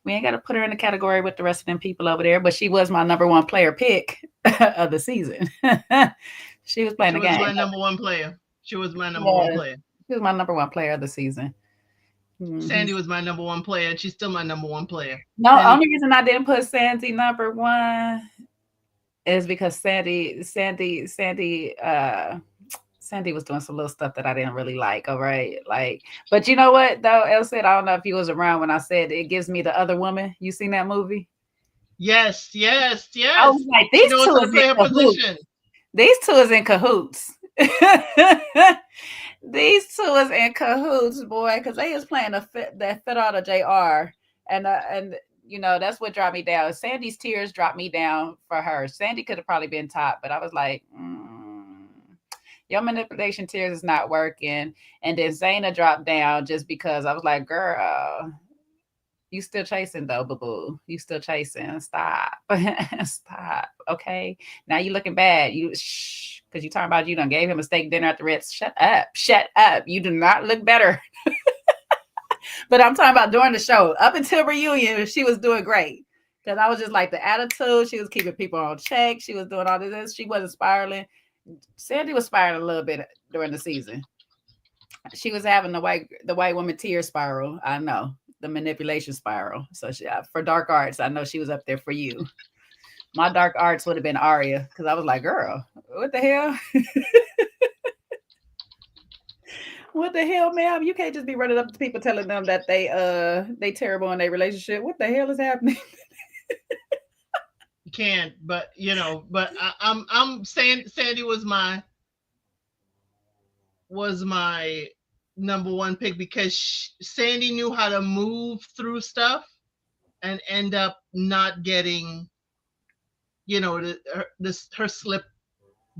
We ain't got to put her in the category with the rest of them people over there, but she was my number one player pick of the season. She was playing the game. She was my number one player. She was my number one player. She was my number one player of the season. Sandy was my number one player, and she's still my number one player. No, only reason I didn't put Sandy number one is because Sandy was doing some little stuff that I didn't really like. All right. Like, but you know what though? El said, I don't know if you was around when I said it gives me the other woman. You seen that movie? Yes. I was like, these two is in cahoots. These two is in cahoots. These two is in cahoots, boy, because they is playing that fit out of JR. And you know, that's what dropped me down. Sandy's tears dropped me down for her. Sandy could have probably been top, but I was like, your manipulation tears is not working. And then Zaina dropped down just because I was like, girl, you still chasing though, boo-boo. You still chasing. Stop. Stop. Okay. Now you looking bad. You shh. Because you talking about you done gave him a steak dinner at the Ritz. Shut up. Shut up. You do not look better. But I'm talking about during the show. Up until reunion, she was doing great. Because I was just like the attitude. She was keeping people on check. She was doing all this. She wasn't spiraling. Sandy was spiraling a little bit during the season. She was having the white woman tear spiral. I know. The manipulation spiral. So for dark arts, I know she was up there for you. My dark arts would have been Aria because I was like, girl, what the hell? What the hell, ma'am? You can't just be running up to people telling them that they terrible in their relationship. What the hell is happening? You can't, but I'm saying Sandy was my number one pick because Sandy knew how to move through stuff and end up not getting, her slip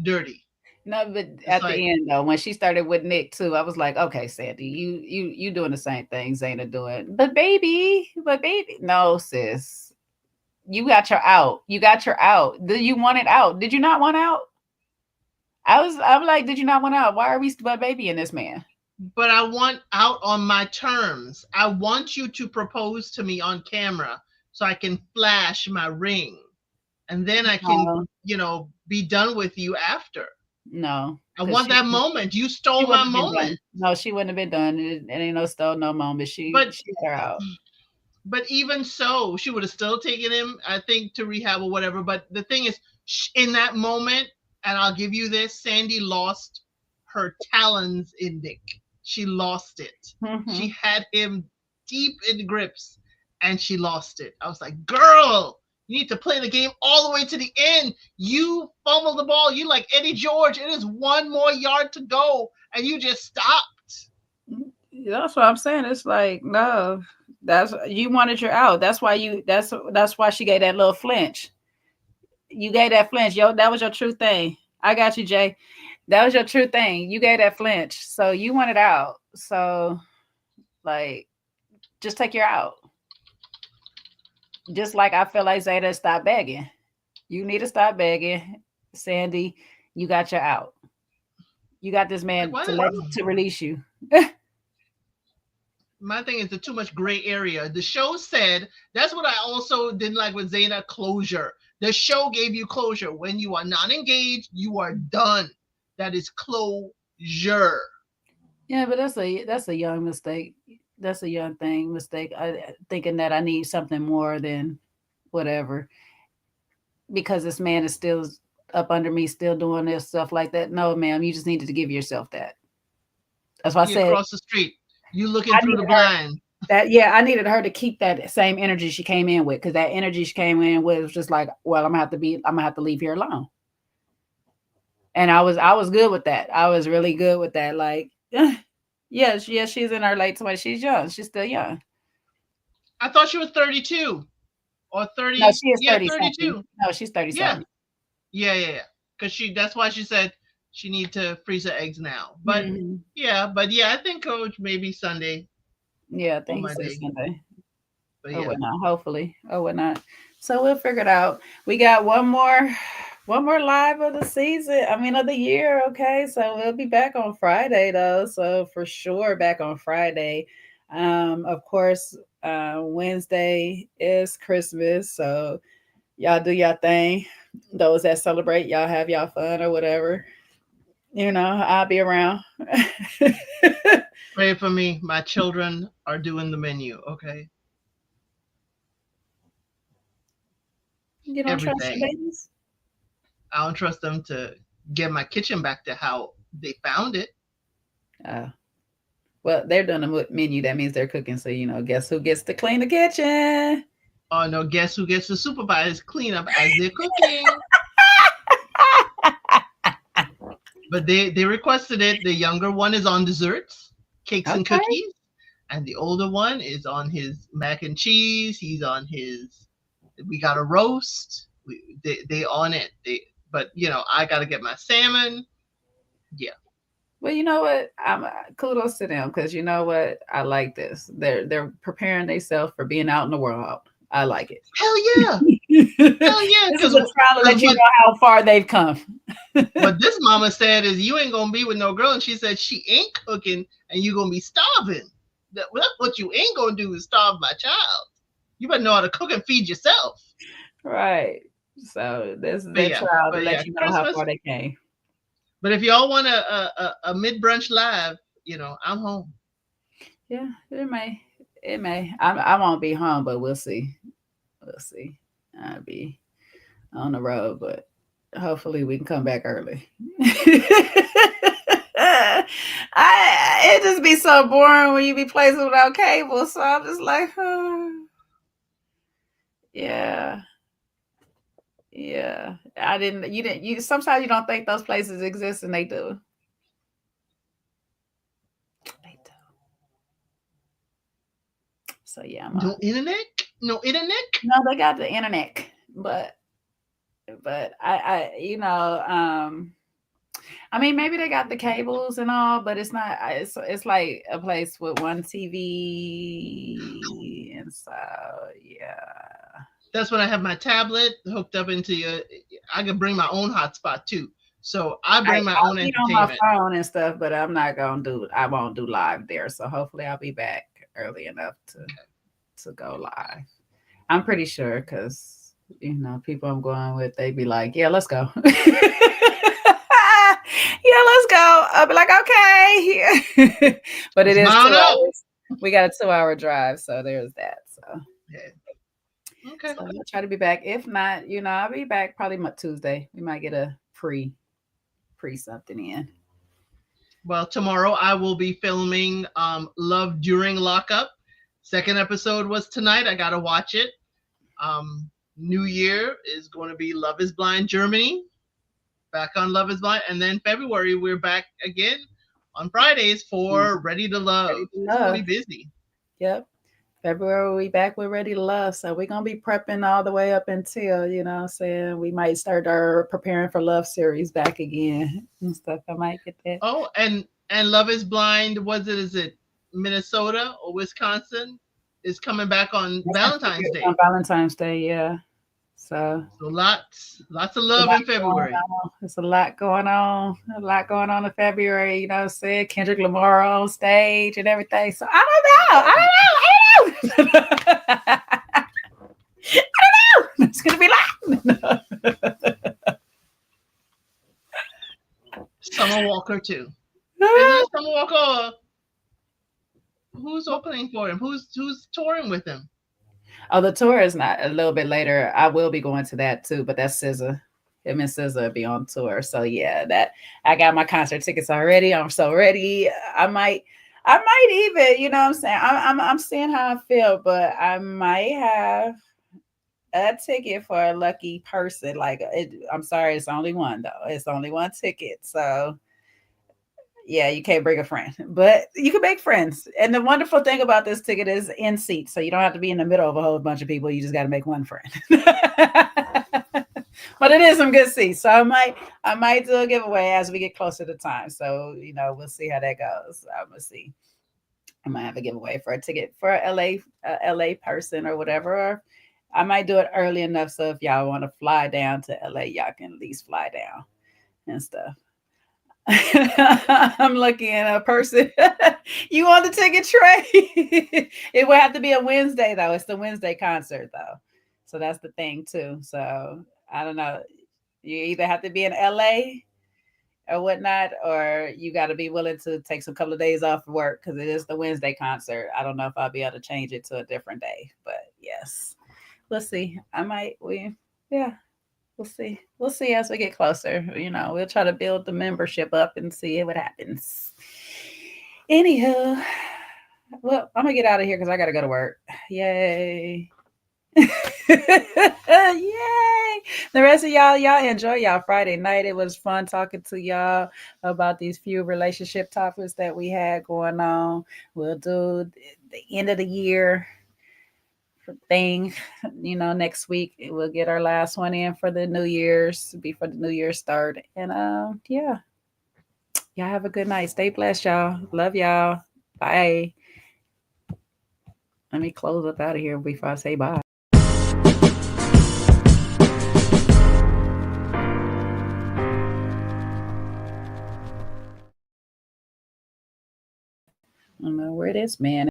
dirty. No, but at the end though, when she started with Nick too, I was like, okay, Sandy, you doing the same thing Zaina doing. But baby, no, sis. You got your out. You got your out. Did you want it out? Did you not want out? I'm like, did you not want out? Why are we still baby in this man? But I want out on my terms. I want you to propose to me on camera so I can flash my ring. And then I can, be done with you after. No. I want that moment. You stole my moment. No, she wouldn't have been done. It ain't no stole no moment. She got her out. But even so, she would have still taken him, I think, to rehab or whatever. But the thing is, in that moment, and I'll give you this, Sandy lost her talons in Nick. She lost it. Mm-hmm. She had him deep in grips, and she lost it. I was like, girl, you need to play the game all the way to the end. You fumble the ball. You like Eddie George. It is one more yard to go, and you just stopped. That's what I'm saying. It's like, no, you wanted your out. That's why that's why she gave that little flinch. You gave that flinch. That was your true thing. I got you, Jay. That was your true thing. You gave that flinch. So you wanted out. So like, just take your out. Just like I feel like Zayda, stop begging. You need to stop begging. Sandy, you got your out. You got this man to release you. My thing is the too much gray area. The show said, that's what I also didn't like with Zaina, closure. The show gave you closure. When you are not engaged, you are done. That is closure. Yeah, but that's a young mistake. That's a young thing mistake. I thinking that I need something more than whatever because this man is still up under me, still doing this stuff like that. No, ma'am, you just needed to give yourself that. That's why I He said across the street. You looking I through the needed her blind. that. Yeah, I needed her to keep that same energy she came in with because that energy she came in with was just like, well, I'm gonna have to leave here alone. And I was good with that. I was really good with that. Like, yes, she's in her late 20s. She's young. She's still young. I thought she was 32 or No, 30. she is Yeah, 30 something. 32. No, she's 30 Yeah. something. Yeah. Because that's why she said she need to freeze her eggs now. But Mhm. yeah, I think Coach maybe Sunday Yeah, I or think he said Monday. Sunday. But Or yeah. whatnot. Hopefully. Or whatnot. So we'll figure it out. We got one more live of the season. I mean of the year. Okay. So we'll be back on Friday though. So for sure back on Friday. Of course, Wednesday is Christmas. So y'all do y'all thing. Those that celebrate, y'all have y'all fun or whatever. I'll be around. Pray for me. My children are doing the menu. Okay. You don't trust your Everything. babies? I don't trust them to get my kitchen back to how they found it. Well, they're doing a menu. That means they're cooking. So, guess who gets to clean the kitchen? Oh no, guess who gets to supervise cleanup as they're cooking? But they requested it. The younger one is on desserts, cakes and Okay. cookies, and the older one is on his mac and cheese. He's on his. We got a roast. They on it. But I got to get my salmon. Yeah. Well, you know what? I'm kudos to them because you know what? I like this. They're preparing themselves for being out in the world. I like it. Hell yeah. Hell yeah. This is a trial to let you know how far they've come. What this mama said is you ain't gonna be with no girl, and she said she ain't cooking, and you gonna be starving. That's what you ain't gonna do is starve my child. You better know how to cook and feed yourself. Right. So this is their trial to let you know how far they came. But if y'all want a mid brunch live, I'm home. Yeah, it may. I won't be home, but we'll see. I'll be on the road, but hopefully we can come back early. It just be so boring when you be places without cable. So I'm just like, yeah. You sometimes you don't think those places exist and they do. They do. So yeah, no internet. No, they got the internet, but I mean, maybe they got the cables and all, but it's not. It's like a place with one TV, and so yeah. That's when I have my tablet hooked up into I can bring my own hotspot too. So I bring my own entertainment. On my phone and stuff, but I'm not gonna do. I won't do live there. So hopefully I'll be back early enough to go live. I'm pretty sure because people I'm going with, they be like, yeah, let's go. Yeah, let's go. I'll be like, okay. But it is 2 hours. We got a 2-hour drive, so there's that. So yeah. Okay. So I'll try to be back. If not, I'll be back probably Tuesday. We might get a pre something in. Well, tomorrow I will be filming Love During Lockup. Second episode was tonight. I gotta watch it. New Year is going to be Love is Blind Germany. Back on Love is Blind. And then February, we're back again on Fridays for Ready to Love. It's going to be busy. Yep. February, we back with Ready to Love. So we're going to be prepping all the way up until, we might start our Preparing for Love series back again and stuff. I might get that. Oh, and Love is Blind, is it Minnesota or Wisconsin? Is coming back on Valentine's Day. On Valentine's Day, yeah. So lots of love in February. There's a lot going on. A lot going on in February. You know what I'm saying? Kendrick Lamar on stage and everything. So I don't know. I don't know. It's gonna be loud. Summer Walker too. Isn't Summer Walker? Who's opening for him? Who's touring with him? Oh, the tour is not a little bit later. I will be going to that too, but that's SZA. Him and SZA will be on tour. So yeah, that I got my concert tickets already. I'm so ready. I might even, you know what I'm saying? I'm seeing how I feel, but I might have a ticket for a lucky person. Like I'm sorry, it's only one though. It's only one ticket. So yeah, you can't bring a friend, but you can make friends. And the wonderful thing about this ticket is in seat. So you don't have to be in the middle of a whole bunch of people. You just got to make one friend. But it is some good seats. So I might do a giveaway as we get closer to time. So, you know, we'll see how that goes. I'm going to see. I might have a giveaway for a ticket for a LA person or whatever. Or I might do it early enough. So if y'all want to fly down to LA, y'all can at least fly down and stuff. I'm looking at a person. You on the ticket tray? It would have to be a Wednesday though. It's the Wednesday concert though, so that's the thing too. So I don't know. You either have to be in LA or whatnot, or you got to be willing to take some couple of days off of work because it is the Wednesday concert. I don't know if I'll be able to change it to a different day, but yes, let's see. I might. Yeah. We'll see. We'll see as we get closer. You know, we'll try to build the membership up and see what happens. Anywho, well, I'm gonna get out of here because I gotta go to work. Yay. Yay. The rest of y'all enjoy y'all Friday night. It was fun talking to y'all about these few relationship topics that we had going on. We'll do the end of the year thing, you know, next week we'll get our last one in for the New Year's, before the New Year's start. And yeah, y'all have a good night. Stay blessed, y'all. Love y'all. Bye. Let me close up out of here before I say bye. I don't know where it is, man.